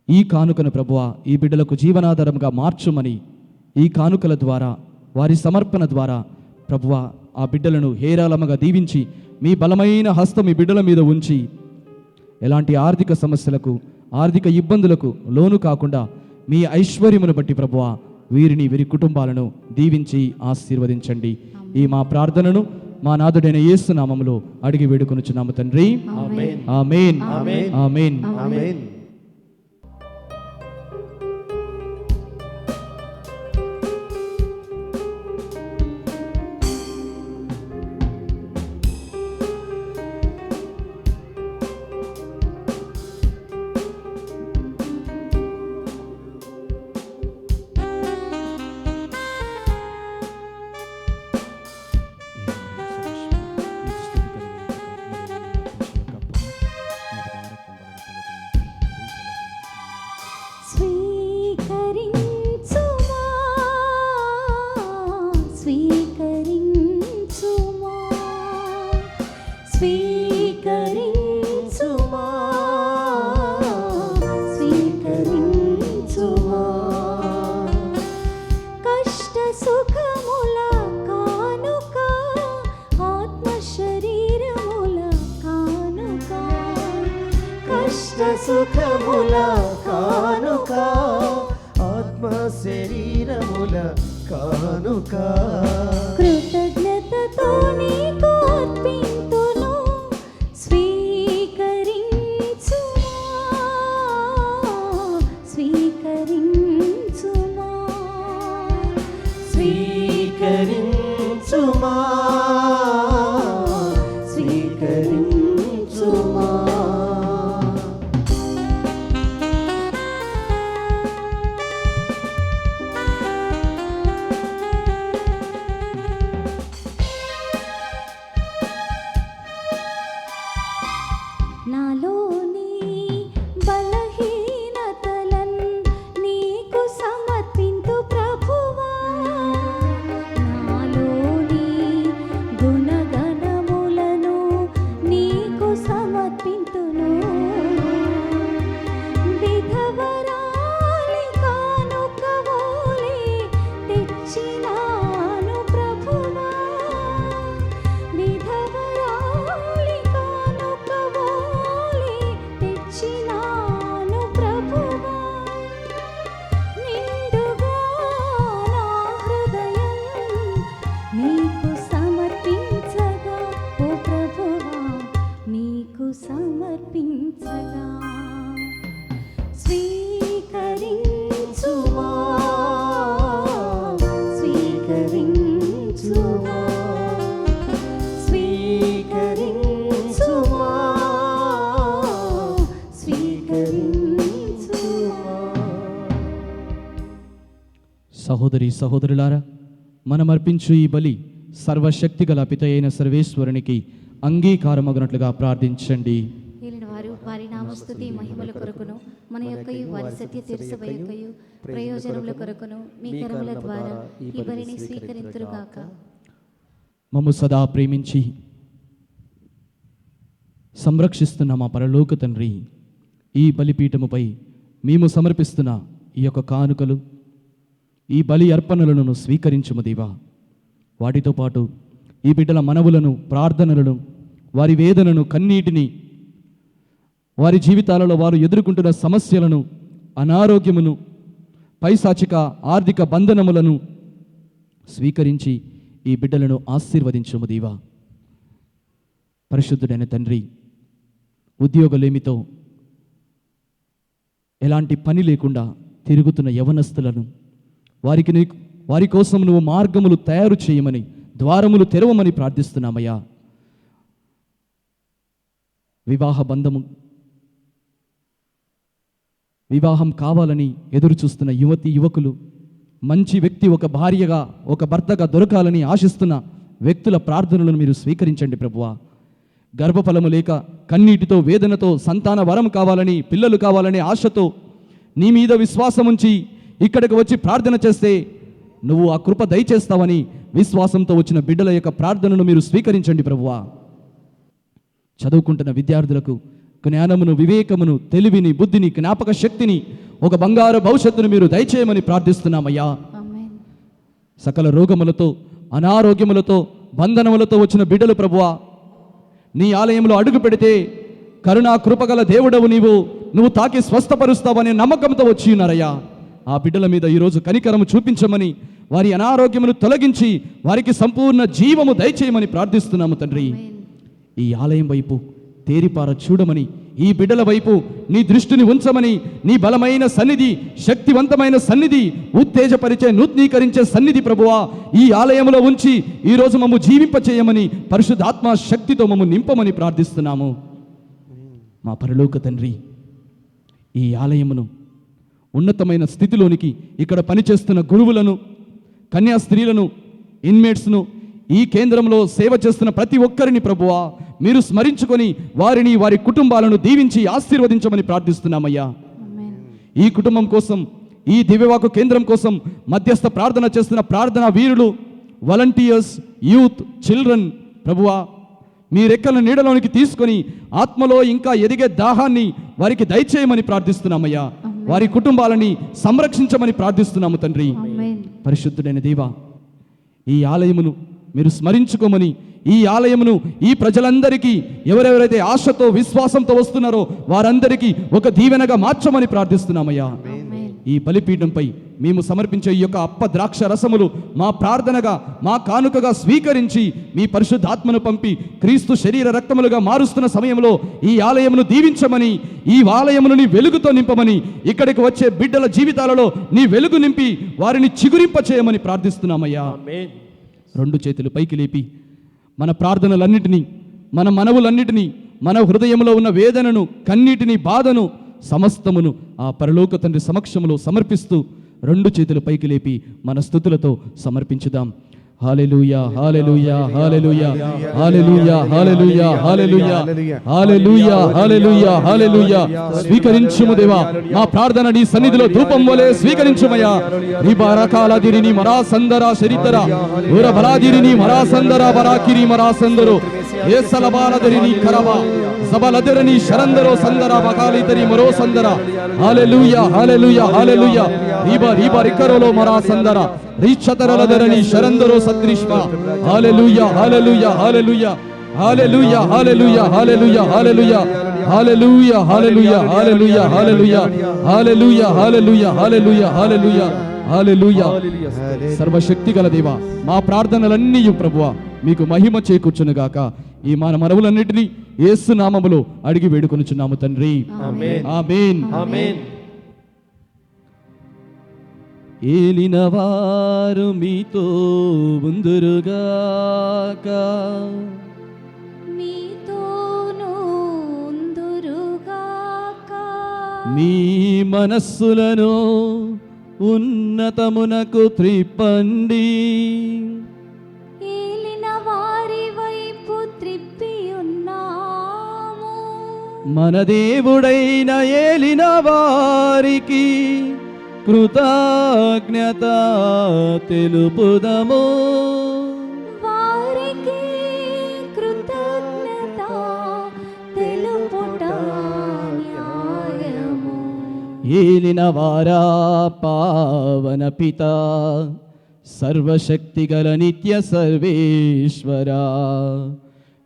ఈ కానుకను ప్రభువా ఈ బిడ్డలకు జీవనాధారంగా మార్చుమని, ఈ కానుకల ద్వారా వారి సమర్పణ ద్వారా ప్రభువా ఆ బిడ్డలను హేరాళముగా దీవించి మీ బలమైన హస్తం ఈ బిడ్డల మీద ఉంచి ఎలాంటి ఆర్థిక సమస్యలకు ఆర్థిక ఇబ్బందులకు లోను కాకుండా మీ ఐశ్వర్యమును బట్టి ప్రభువా వీరిని వీరి కుటుంబాలను దీవించి ఆశీర్వదించండి. ఈ మా ప్రార్థనను మా నాథుడైన యేసు నామములో అడిగి వేడుకొనుచున్నాము తండ్రి. ఆమేన్. ఆమేన్. ఆమేన్. ఆమేన్. ఆమేన్. స్వీకరించుమా స్వీకరించుమా స్వీకరించుమా స్వీకరించుమా కష్ట సుఖముల కానుక ఆత్మ శరీరముల కానుక కష్ట సుఖముల కానుక ఆత్మ శరీరముల కానుక కృతజ్ఞతతో నీకు అర్పింతును స్వీకరించుమా స్వీకరించుమా స్వీకరించుమా స్వీకరించుమా. నాలోని బలహీనతలన్ నీకు సమర్పింతు ప్రభువా నాలోని గుణగణములను నీకు సమర్పింతును విధవరాలి కానుక వోలే తెచ్చినాను ప్రభువా విధవరాలి కానుక వోలే తెచ్చినాను ప్రభువా నిండుగా నా హృదయం నీకు సమర్పించగా ఓ ప్రభువా నీకు సమర్పించగా స్వీకరించుమా స్వీకరించుమా స్వీకరించుమా స్వీకరించుమా. సహోదరి సహోదరులారా, మనం అర్పించు ఈ బలి సర్వశక్తిగల పిత అయిన సర్వేశ్వరునికి అంగీకారమగునట్లుగా ప్రార్థించండి. ఏలిన వారు వారి నామస్తుతి మహిమల కొరకును మన యొక్కయు వారి సత్య తీర్చబై యొక్కయు ప్రయోజనముల కొరకును మీ కరముల ద్వారా ఈ బలిని స్వీకరింతురుగాక. మమ్ము సదా ప్రేమించి సంరక్షిస్తున్న మా పరలోక తండ్రి, ఈ బలిపీఠముపై మేము సమర్పిస్తున్న ఈ యొక్క కానుకలు ఈ బలి అర్పణలను స్వీకరించుము దేవా. వాటితో పాటు ఈ బిడ్డల మనవులను ప్రార్థనలను వారి వేదనను కన్నీటిని వారి జీవితాలలో వారు ఎదుర్కొంటున్న సమస్యలను అనారోగ్యమును పైశాచిక ఆర్థిక బంధనములను స్వీకరించి ఈ బిడ్డలను ఆశీర్వదించుము దేవా. పరిశుద్ధుడైన తండ్రి, ఉద్యోగలేమితో ఎలాంటి పని లేకుండా తిరుగుతున్న యవనస్తులను వారి కోసం నువ్వు మార్గములు తయారు చేయమని ద్వారములు తెరవమని ప్రార్థిస్తున్నామయ్యా. వివాహ బంధము వివాహం కావాలని ఎదురు చూస్తున్న యువతి యువకులు, మంచి వ్యక్తి ఒక భార్యగా ఒక భర్తగా దొరకాలని ఆశిస్తున్న వ్యక్తుల ప్రార్థనలను మీరు స్వీకరించండి ప్రభువా. గర్భఫలము లేక కన్నీటితో వేదనతో సంతాన వరం కావాలని, పిల్లలు కావాలని ఆశతో నీ మీద విశ్వాసం ఉంచి ఇక్కడికి వచ్చి ప్రార్థన చేస్తే నువ్వు ఆ కృప దయచేస్తావని విశ్వాసంతో వచ్చిన బిడ్డల యొక్క ప్రార్థనను మీరు స్వీకరించండి ప్రభువా. చదువుకుంటున్న విద్యార్థులకు జ్ఞానమును, వివేకమును, తెలివిని, బుద్ధిని, జ్ఞాపక శక్తిని, ఒక బంగారు భవిష్యత్తును మీరు దయచేయమని ప్రార్థిస్తున్నామయ్యా. ఆమేన్. సకల రోగములతో, అనారోగ్యములతో, బంధనములతో వచ్చిన బిడ్డలు ప్రభువా, నీ ఆలయంలో అడుగు పెడితే కరుణా కృపగల దేవుడవు నువ్వు తాకి స్వస్థపరుస్తావనే నమ్మకంతో వచ్చి ఉన్నారయ్యా. ఆ బిడ్డల మీద ఈరోజు కనికరము చూపించమని, వారి అనారోగ్యమును తొలగించి వారికి సంపూర్ణ జీవము దయచేయమని ప్రార్థిస్తున్నాము తండ్రి. ఈ ఆలయం వైపు తేరిపార చూడమని, ఈ బిడ్డల వైపు నీ దృష్టిని ఉంచమని, నీ బలమైన సన్నిధి, శక్తివంతమైన సన్నిధి, ఉత్తేజపరిచే, నూతనీకరించే సన్నిధి ప్రభువా ఈ ఆలయంలో ఉంచి ఈరోజు మమ్ము జీవింపచేయమని, పరిశుద్ధాత్మ శక్తితో మమ్ము నింపమని ప్రార్థిస్తున్నాము. మా పరలోక తండ్రి, ఈ ఆలయమును ఉన్నతమైన స్థితిలోనికి ఇక్కడ పనిచేస్తున్న గురువులను, కన్యా స్త్రీలను, ఇన్మేట్స్ను, ఈ కేంద్రంలో సేవ చేస్తున్న ప్రతి ఒక్కరిని ప్రభువా మీరు స్మరించుకొని వారిని, వారి కుటుంబాలను దీవించి ఆశీర్వదించమని ప్రార్థిస్తున్నామయ్యా. ఆమేన్. ఈ కుటుంబం కోసం, ఈ దివ్యవాకు కేంద్రం కోసం మధ్యస్థ ప్రార్థన చేస్తున్న ప్రార్థనా వీరులు, వాలంటీర్స్, యూత్, చిల్డ్రన్ ప్రభువా మీ రెక్కల నీడలోనికి తీసుకొని ఆత్మలో ఇంకా ఎదిగే దాహాన్ని వారికి దయచేయమని ప్రార్థిస్తున్నామయ్యా. వారి కుటుంబాలని సంరక్షించమని ప్రార్థిస్తున్నాము తండ్రి. ఆమేన్. పరిశుద్ధుడైన దేవా, ఈ ఆలయమును మీరు స్మరించుకోమని, ఈ ఆలయమును ఈ ప్రజలందరికీ ఎవరెవరైతే ఆశతో విశ్వాసంతో వస్తున్నారో వారందరికీ ఒక దీవెనగా మార్చమని ప్రార్థిస్తున్నామయ్యా. ఆమేన్. ఈ బలిపీఠంపై మేము సమర్పించే ఈ యొక్క అప్ప ద్రాక్ష రసములు మా ప్రార్థనగా, మా కానుకగా స్వీకరించి మీ పరిశుద్ధాత్మను పంపి క్రీస్తు శరీర రక్తములుగా మారుస్తున్న సమయంలో ఈ ఆలయమును దీవించమని, ఈ ఆలయమును నీ వెలుగుతో నింపమని, ఇక్కడికి వచ్చే బిడ్డల జీవితాలలో నీ వెలుగు నింపి వారిని చిగురింప చేయమని ప్రార్థిస్తున్నామయ్యా. రెండు చేతులు పైకి లేపి మన ప్రార్థనలన్నిటినీ, మన మనవులన్నిటినీ, మన హృదయంలో ఉన్న వేదనను, కన్నీటిని, బాధను సమస్తమును ఆ పరలోక తండ్రి సమక్షములో సమర్పిస్తూ రెండు చేతులు పైకి లేపి మన స్తుతులతో సమర్పించుదాం. హల్లెలూయా, hallelujah, hallelujah, hallelujah, hallelujah, hallelujah, hallelujah, hallelujah, హల్లెలూయా. స్వీకరించుము దేవా మా ప్రార్థన నీ సన్నిధిలో ధూపం వలె స్వీకరించుమయ్యా. రిబారకాలదిరిని మరాసందర శరితర ఊర బలాదిరిని మరాసందర బరాకిరి మరాసందరు ఏసలబాలదిరిని కరవ సబలదరిని శరందరో సందర బకాలితరి మరో సందర. హల్లెలూయా, హల్లెలూయా, హల్లెలూయా. రీబా రికరోలో మరాసందర రీచతరలదరని శరందరో సద్రిష్మ. హల్లెలూయా, hallelujah, hallelujah, hallelujah, hallelujah, hallelujah, hallelujah, hallelujah, hallelujah, hallelujah, hallelujah, hallelujah, hallelujah, hallelujah, hallelujah, హల్లెలూయా. సర్వశక్తి గల దేవా మా ప్రార్థనలన్నీ ప్రభువా మీకు మహిమ చేకూర్చునుగాక. ఈ మన మనవులన్నిటినీ యేసు నామములో అడిగి వేడుకొనుచున్నాము తండ్రి. ఆమేన్. ఆమేన్. ఏలిన వారు మీతో ఉందురుగాక, మీతోనూ ఉందురుగాక. మీ మనస్సులను ఉన్నతమునకు త్రిప్పండి, ఏలిన వారి వైపు త్రిప్పి ఉన్నాము. మన దేవుడైన ఏలిన వారికి కృతజ్ఞత తెలుపుదము. వారికి కృతజ్ఞత తెలుపుట న్యాయము. ఏలిన వారా పావన పిత సర్వశక్తిగల నిత్య సర్వేశ్వరా,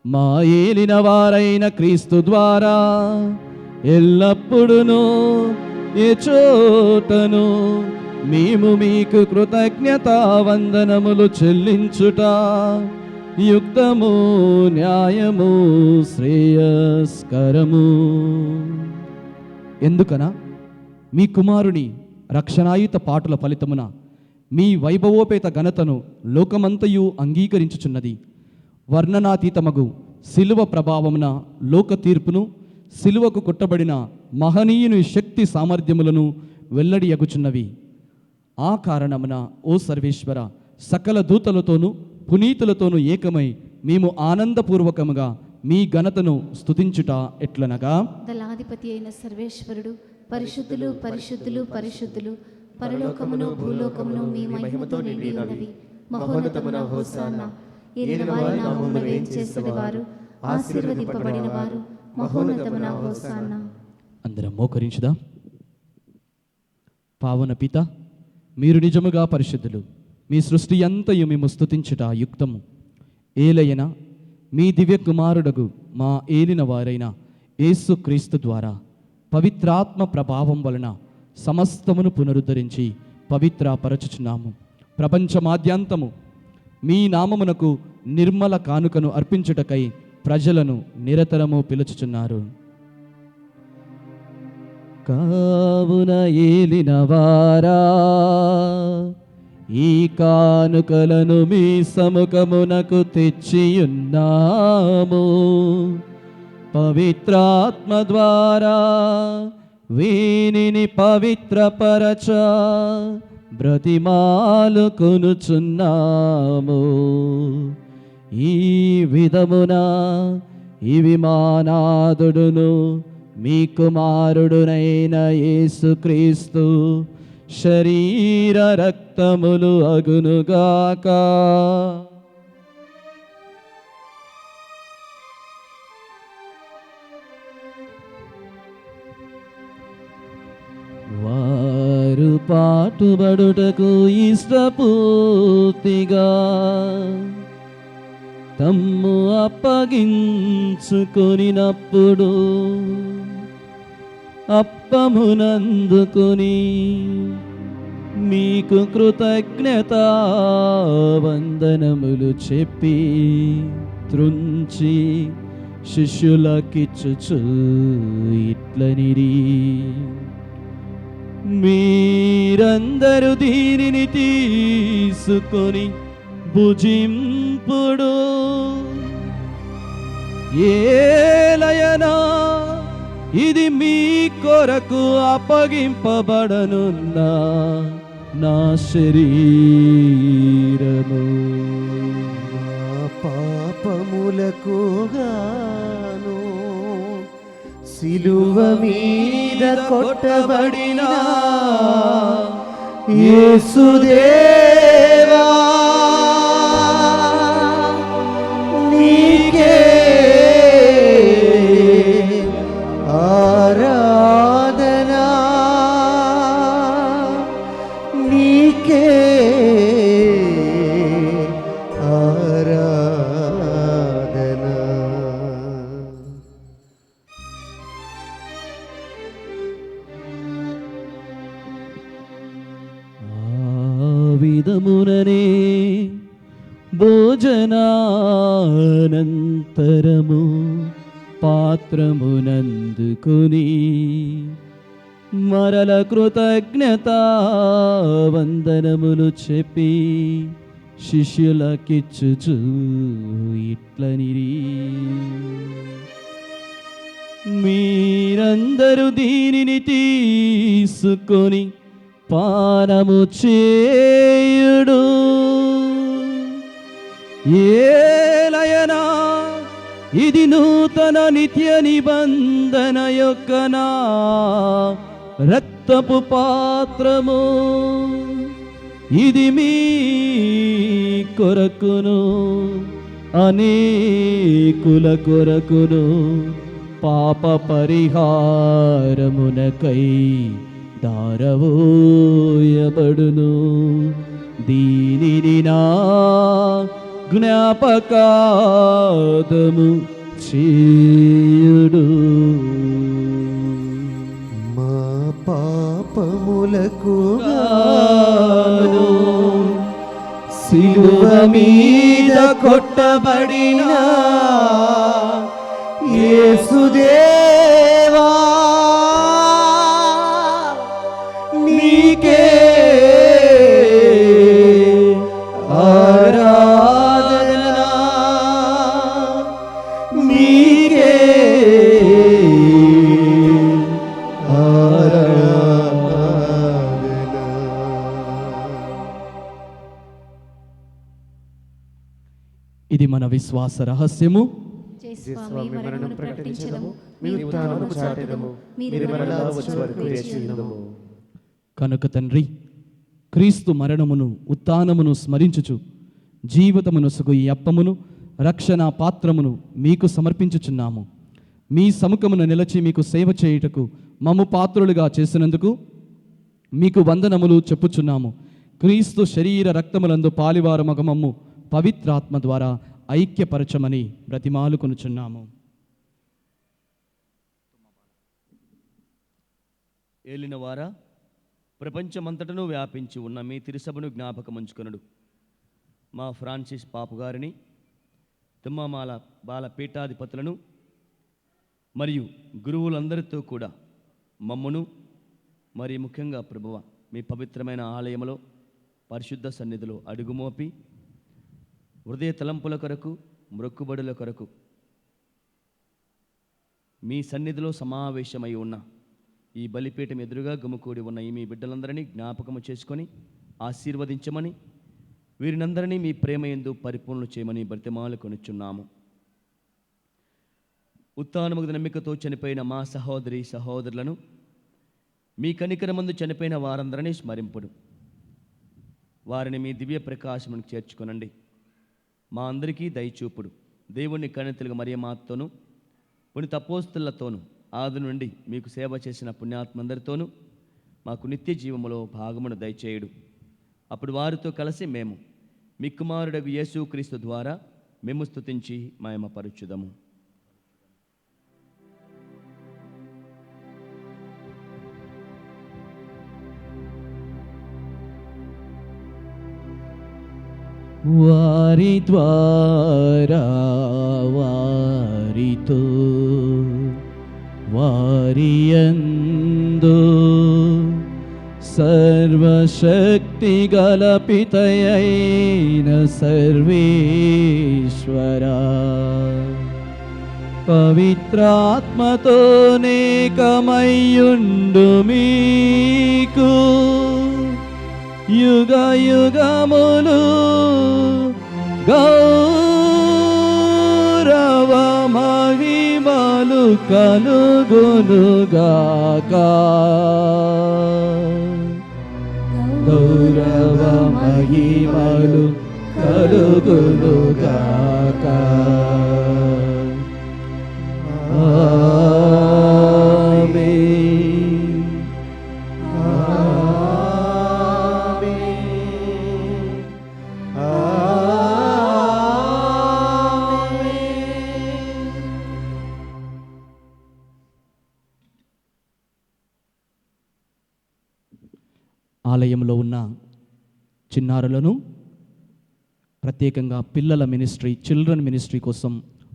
మా ఏలిన వారైన క్రీస్తు ద్వారా ఎల్లప్పుడును ఏ చోటను మేము మీకు కృతజ్ఞత వందనములు చెల్లించుట యుక్తము, న్యాయము, శ్రేయస్కరము. ఎందుకనా మీ కుమారుని రక్షణాయుత పాటుల ఫలితమున మీ వైభవోపేత ఘనతను లోకమంతయు అంగీకరించుచున్నది. వర్ణనాతీతమగు శిలువ ప్రభావమున లోక తీర్పును సిలువకు కుట్టబడిన మహనీయుని శక్తి సామర్థ్యములను వెల్లడియగుచున్నవి. ఆ కారణమున ఓ సర్వేశ్వర, సకల దూతలతోనూ పునీతులతోనూ ఏకమై మేము ఆనందపూర్వకముగా మీ ఘనతను స్తుతించుట ఎట్లనగా, దళాధిపతి అయిన సర్వేశ్వరుడు పరిశుద్ధులు పరిశుద్ధులు పరిశుద్ధులు, పరలోకమును భూలోకమును మీ మహిమతో నిండి ఉన్నవి. మహోన్నతమున హోసానా. ఏలిన వారి నామమున వేంచేసెడి వారు ఆశీర్వదింపబడిన వారు. మహోన్నతమున హోసానా. అందరం మోకరించుదాం. పావన పిత, మీరు నిజముగా పరిశుద్ధులు. మీ సృష్టి అంతయు మేము స్తుతించుట యుక్తము. ఏలయన మీ దివ్య కుమారుడగు మా ఏలిన వారైన యేసు క్రీస్తు ద్వారా పవిత్రాత్మ ప్రభావం వలన సమస్తమును పునరుద్ధరించి పవిత్రపరచుచున్నాము. ప్రపంచమాద్యాంతము మీ నామమునకు నిర్మల కానుకను అర్పించుటకై ప్రజలను నిరతరము పిలుచుచున్నారు. కావున ఏలినవారా, ఈ కానుకలను మీ సముఖమునకు తెచ్చియున్నాము. పవిత్రాత్మ ద్వారా వీనిని పవిత్రపరచ బ్రతిమాలు కొనుచున్నాము. ఈ విధమున ఇవి మానాదుడును మీ కుమారుడునైన యేసుక్రీస్తు శరీర రక్తములు అగునుగాక. వారు పాటుబడుటకు ఇష్టపూర్తిగా తమ్ము అప్పగించుకొనినప్పుడు అప్పమునందుకొని మీకు కృతజ్ఞతా వందనములు చెప్పి త్రుంచి శిష్యులకిచ్చుచు ఇట్లనిరి, మీరందరూ దీనిని తీసుకొని భుజింపుడు. ఏలయనా ఇది మీ కొరకు అప్పగింపబడనున్న నా శరీరము. పాపములకు గాను సిలువ మీద కొట్టబడిన యేసుదేవా, నీకే ఆరాధనా, నీకే ఆరాధనా. విధముననే భోజనానంతరము పాత్రమునందుకొని మరల కృతజ్ఞతా వందనములు చెప్పి శిష్యులకిచ్చుచు ఇట్లనిరి, మీరందరూ దీనిని తీసుకొని పానము చేయుడు. ఏలయనా ఇది నూతన నిత్య నిబంధన యొక్క నా రక్తపు పాత్రము. ఇది మీ కొరకును అనేకుల కొరకును పాప పరిహారమునకై దారవోయబడును. దీనిని నా జ్ఞాపకార్థము చేయుడు. మా పాపములకు గాను సిలువ మీద కొట్టబడిన యేసుదేవా, నీకే ఆరాధనా, నీకే ఇది మన విశ్వాస రహస్యము. స్వామి మరణమును ప్రకటించదము, మీ మీ ఉత్థానమును చాటెదము, మీరు మరలా వచ్చే వరకు వేచి ఉందుము. కనుక తండ్రి, క్రీస్తు మరణమును ఉత్థానమును స్మరించుచు జీవితమునొసగు ఈ అప్పమును రక్షణ పాత్రమును మీకు సమర్పించుచున్నాము. మీ సముఖమున నిలచి మీకు సేవ చేయుటకు మమ్ము పాత్రులుగా చేసినందుకు మీకు వందనములు చెప్పుచున్నాము. క్రీస్తు శరీర రక్తములందు పాలివారమగ మమ్ము పవిత్రాత్మ ద్వారా ఐక్యపరచమని బ్రతిమాలుకొనుచున్నాము. ఏలినవారా, ప్రపంచమంతటను వ్యాపించి ఉన్న మీ తిరుసభను జ్ఞాపకముంచుకొనుడు. మా ఫ్రాన్సిస్ పాపు గారిని, తుమ్మమాల బాల పీఠాధిపతులను మరియు గురువులందరితో కూడా మమ్మును, మరి ముఖ్యంగా ప్రభువ మీ పవిత్రమైన ఆలయములో పరిశుద్ధ సన్నిధిలో అడుగుమోపి హృదయ తలంపుల కొరకు, మ్రొక్కుబడుల కొరకు మీ సన్నిధిలో సమావేశమై ఉన్న ఈ బలిపీఠం ఎదురుగా గుమికూడి ఉన్న ఈ మీ బిడ్డలందరినీ జ్ఞాపకము చేసుకొని ఆశీర్వదించమని, వీరినందరినీ మీ ప్రేమ యందు పరిపూర్ణ చేయమని బ్రతిమాలు కొనుచున్నాము. ఉత్థానముగు నమ్మికతో చనిపోయిన మా సహోదరి సహోదరులను, మీ కనికరమందు చనిపోయిన వారందరినీ స్మరింపుడు. వారిని మీ దివ్య ప్రకాశమును చేర్చుకొనండి. మా అందరికీ దయచూపుడు. దేవుణ్ణి కన్నెతలుగా మరియమాతోనూ పునీత అపోస్తలులతోనూ ఆది నుండి మీకు సేవ చేసిన పుణ్యాత్మందరితోనూ మాకు నిత్య జీవములో భాగమును దయచేయుడు. అప్పుడు వారితో కలిసి మేము మీ కుమారుడగు యేసుక్రీస్తు ద్వారా మేము స్తుతించి మహిమపరచుదము. వారి ద్వారా వారితో వారియందు సర్వశక్తి గల పితయైన సర్వేశ్వరా, పవిత్రాత్మతో నేకమయ్యుండు మీకు యుగ యుగములు గౌరవ మహిమలు కలుగునుగాక. గౌరవ మహిమలు కలుగునుగాక. ఆమేన్. ఆలయంలో ఉన్న చిన్నారులను, ప్రత్యేకంగా పిల్లల మినిస్ట్రీ, చిల్డ్రన్ మినిస్ట్రీ కోసం,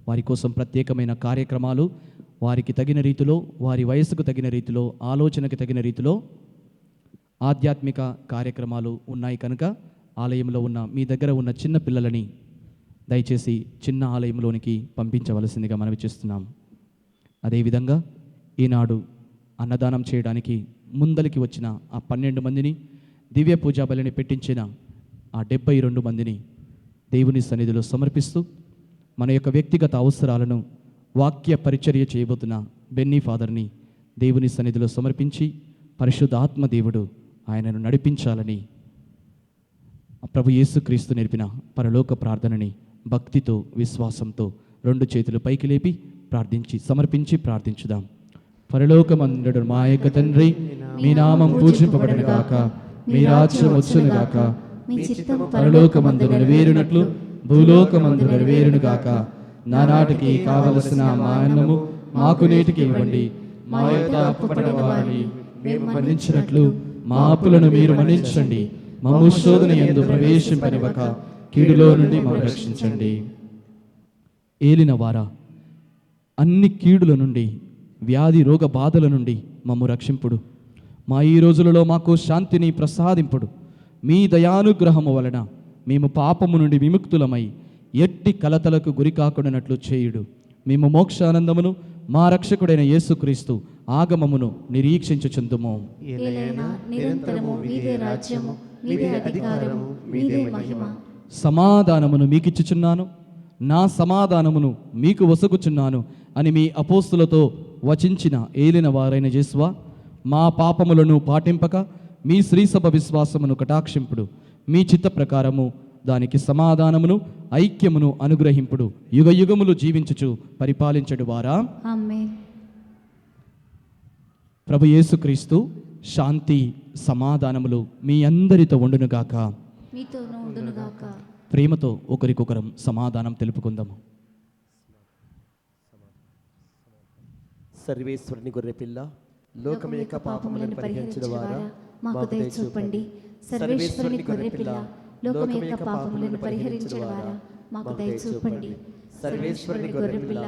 వారి కోసం ప్రత్యేకమైన కార్యక్రమాలు, వారికి తగిన రీతిలో, వారి వయసుకు తగిన రీతిలో, ఆలోచనకు తగిన రీతిలో ఆధ్యాత్మిక కార్యక్రమాలు ఉన్నాయి. కనుక ఆలయంలో ఉన్న మీ దగ్గర ఉన్న చిన్న పిల్లలని దయచేసి చిన్న ఆలయంలోనికి పంపించవలసిందిగా మనవి చేస్తున్నాం. అదేవిధంగా ఈనాడు అన్నదానం చేయడానికి ముందలికి వచ్చిన ఆ 12 మందిని, దివ్య పూజా బలిని పెట్టించిన ఆ 72 మందిని దేవుని సన్నిధిలో సమర్పిస్తూ మన యొక్క వ్యక్తిగత అవసరాలను వాక్య పరిచర్య చేయబోతున్న బెన్నీ ఫాదర్ని దేవుని సన్నిధిలో సమర్పించి పరిశుద్ధ ఆత్మదేవుడు ఆయనను నడిపించాలని ప్రభు యేసుక్రీస్తు నేర్పిన పరలోక ప్రార్థనని భక్తితో, విశ్వాసంతో 2 చేతులు పైకి లేపి ప్రార్థించి సమర్పించి ప్రార్థించుదాం. పరలోకమందుడు మా యొక్క తండ్రి, మీ నామం పూజింపబడును గాక, మీ రాజ్యం వచ్చును గాక, మీ చిత్తం పరలోకమందు నెరవేరునట్లు భూలోకమందు నెరవేరును గాక. నానాటికి కావలసిన మా అన్నము మాకు నేటికి ఇవ్వండి. మా యొక్క అప్పుపడిన వారిని మేము మన్నించినట్లు మా అప్పులను మీరు మన్నించండి. మమ్ము శోధన యందు ప్రవేశింపనివ్వక కీడులో నుండి మమ్మల్ని రక్షించండి. ఏలిన వారా, అన్ని కీడుల నుండి, వ్యాధి రోగ బాధల నుండి మమ్ము రక్షింపుడు. మా ఈ రోజులలో మాకు శాంతిని ప్రసాదింపుడు. మీ దయానుగ్రహము వలన మేము పాపము నుండి విముక్తులమై ఎట్టి కలతలకు గురి కాకుండానట్లు చేయుడు. మేము మోక్షానందమును మా రక్షకుడైన యేసుక్రీస్తు ఆగమమును నిరీక్షించుచుందుము. ఏలైనా నిరంతరము మీదే రాజ్యము, మీదే అధికారము, మీదే మహిమ. సమాధానమును మీకిచ్చుచున్నాను, నా సమాధానమును మీకు వసగుచున్నాను అని మీ అపోస్తులతో వచించిన ఏలిన వారైన యేసువా, మా పాపములను పాటింపక మీ శ్రీసభ విశ్వాసమును కటాక్షింపుడు. మీ చిత్త ప్రకారము దానికి సమాధానమును ఐక్యమును అనుగ్రహింపుడు. యుగ యుగములు జీవించుచు పరిపాలించడు వారా. ఆమేన్. ప్రభు యేసుక్రీస్తు శాంతి సమాధానములు మీ అందరితో ఉండునుగాక. మీతోనూ ఉండునుగాక. ప్రేమతో ఒకరికొకరం సమాధానం తెలుపుకుందాము. సర్వేశ్వరుని గొర్రెపిల్ల, లోకం యొక్క పాపములను పరిహరించిన వారా, మాకు దయ చూపండి. సర్వేశ్వరుని గొర్రెపిల్ల, లోకం యొక్క పాపములను పరిహరించిన వారా, మాకు దయ చూపండి. సర్వేశ్వరుని గొర్రెపిల్ల,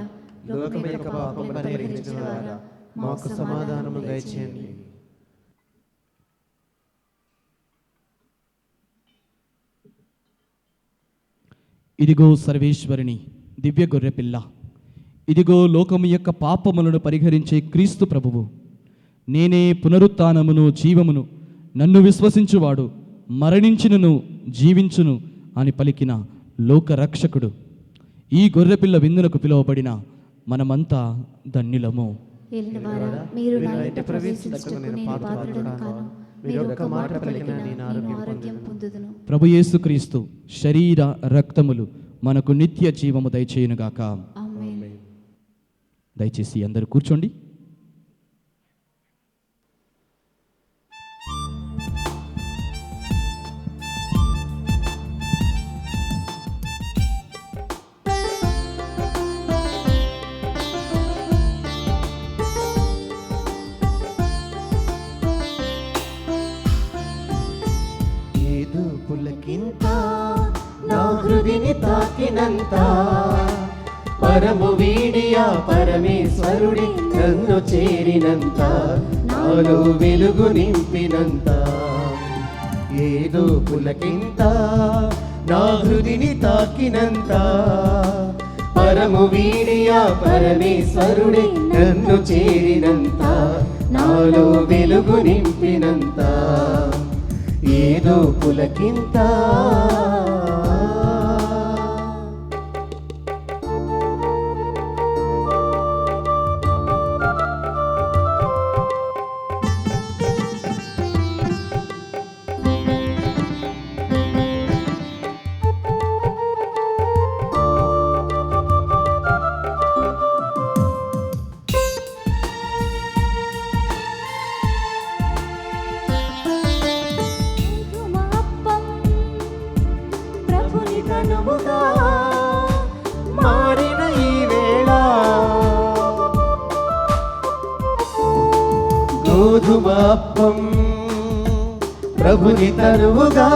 లోకం యొక్క పాపములను పరిహరించిన వారా, మాకు సమాధానము దయచేయండి. ఇదిగో సర్వేశ్వరుని దివ్య గొర్రెపిల్ల, ఇదిగో లోకము యొక్క పాపములను పరిహరించే క్రీస్తు ప్రభువు. నేనే పునరుత్థానమును జీవమును, నన్ను విశ్వసించువాడు మరణించినను జీవించును అని పలికిన లోకరక్షకుడు. ఈ గొర్రెపిల్ల విందునకు పిలువబడిన మనమంతా ధన్యులము. ఏలినవారా, మీరు నా ఇంట ప్రవేశించుటకు నేను పాత్రుడను కాను. మీరు ఒక్క మాట పలికినా నేను ఆరోగ్యం పొందుదును. ప్రభు యేసుక్రీస్తు శరీర రక్తములు మనకు నిత్య జీవము దయచేయునుగాక. ఆమేన్. దయచేసి అందరూ కూర్చోండి. ఏదో పులకింత నా హృదిని తాకినంత, పరము వీడియా పరమేశ్వరుడి నన్ను చేరినంత, నాలో వెలుగు నింపినంత. ఏదో పులకింత నా హృదిని తాకినంత, పరము వీడియా పరమేశ్వరుడి నన్ను చేరినంత, నాలో వెలుగు నింపినంత. ఏదో పులకింత. ప్రభుని కనుముగా మారిన ఈ వేళ, గోధుమ అప్పం ప్రభుని తనువుగా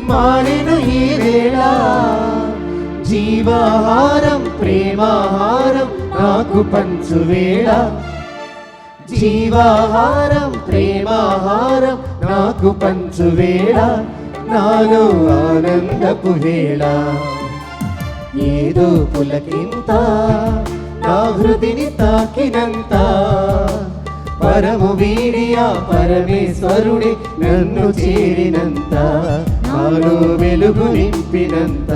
మారిన ఈ వేళ, జీవాహారం ప్రేమాహారం నాకు పంచు వేళ, జీవాహారం ప్రేమాహారం నాకు పంచు వేళ, నాలో ఆనందపు వేళ. ఏదో పులకింత నా హృదిని తాకినంత, పరము వీడియా పరమేశ్వరుడి నన్ను చేరినంత, నాలో వెలుగు నింపినంత.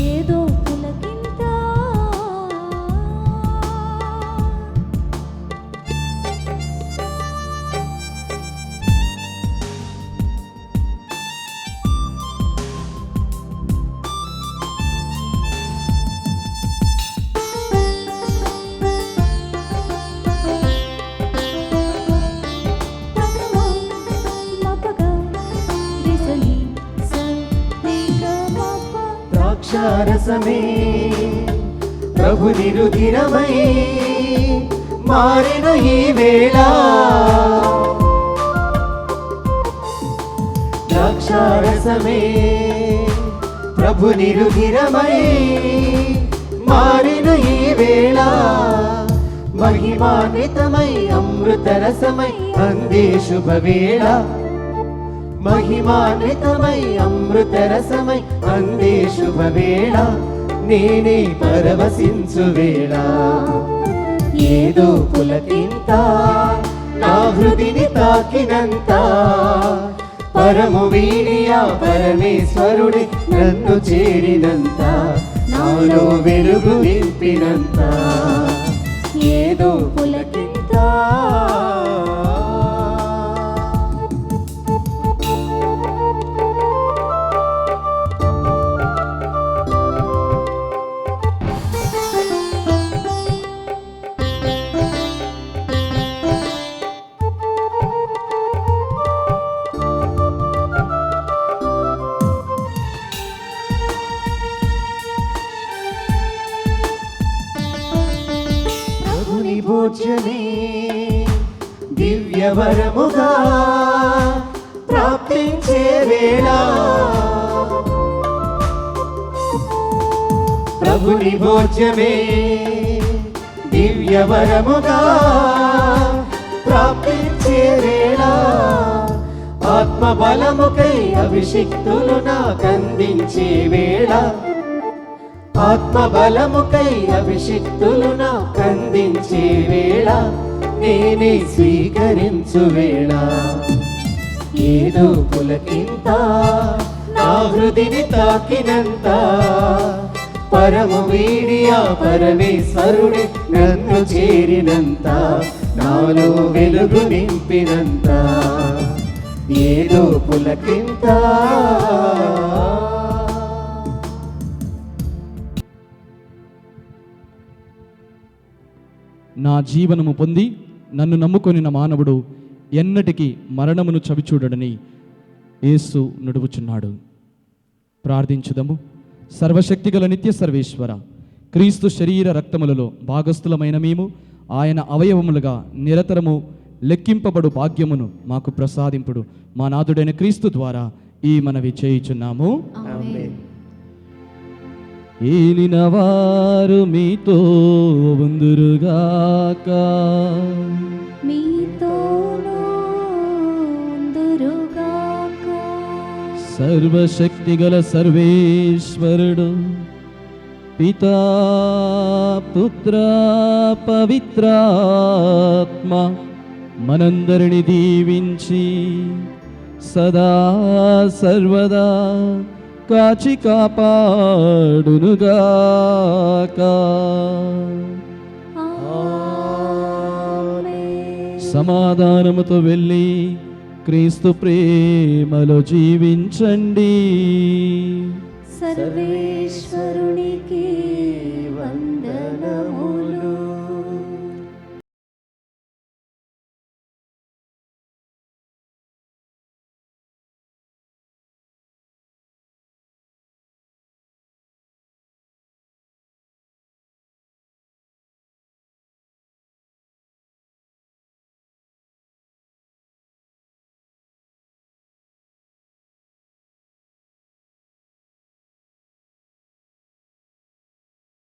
ఏదో పులకింత. ద్రాక్షారసమే ప్రభుని రుధిరమై మారిన ఈ వేళ, ద్రాక్షారసమే ప్రభుని రుధిరమై మారిన ఈ వేళ, మహిమాన్వితమై అమృతరసమై అందే శుభవేళ, మహిమాన్వితమై అమృతరసమై అందే శుభవేళ, నేనే పరవశించు వేళ. ఏదో పులకింత నా హృదిని తాకినంత, పరము వీడియా పరమేశ్వరుడి నన్ను చేరినంత, నాలో వెలుగు నింపినంత, ఏదో పులకింత. ప్రభుని భోజ్యమే దివ్యవరముగా ప్రాప్తించే వేళ, ప్రభుని భోజ్యమే దివ్యవరముగా ప్రాప్తించే వేళ, ఆత్మబలముకై అభిషిక్తులు నాకందించే వేళ, ఆత్మబలముకై అభిషిక్తులు నాకందించే వేళ, నేనే స్వీకరించు వేళ, ఏదో పులకింత నా హృదిని తాకినంత, పరము వీడియా పరమేశ్వరుడి నన్ను చేరినంత, నాలో వెలుగు నింపినంత, ఏదో పులకింత. నా జీవనము పొంది నన్ను నమ్ముకొనిన మానవుడు ఎన్నటికీ మరణమును చవిచూడడని యేసు నుడువుచున్నాడు. ప్రార్థించుదము. సర్వశక్తిగల నిత్య సర్వేశ్వర, క్రీస్తు శరీర రక్తములలో భాగస్థులమైన మేము ఆయన అవయవములుగా నిరతరము లెక్కింపబడు భాగ్యమును మాకు ప్రసాదింపుడు. మా నాథుడైన క్రీస్తు ద్వారా ఈ మనవి చేయుచున్నాము. ఆమేన్. ఏలిన వారు మీతో ఉందురుగాక, మీతోనూ ఉందురుగాక. సర్వశక్తిగల సర్వేశ్వరుడు పితా పుత్ర పవిత్రాత్మ మనందరిని దీవించి సదా సర్వదా కాచి కాపాడునుగాక. సమాధానముతో వెళ్ళి క్రీస్తు ప్రేమలో జీవించండి. సర్వేశ్వరునికి వందనము.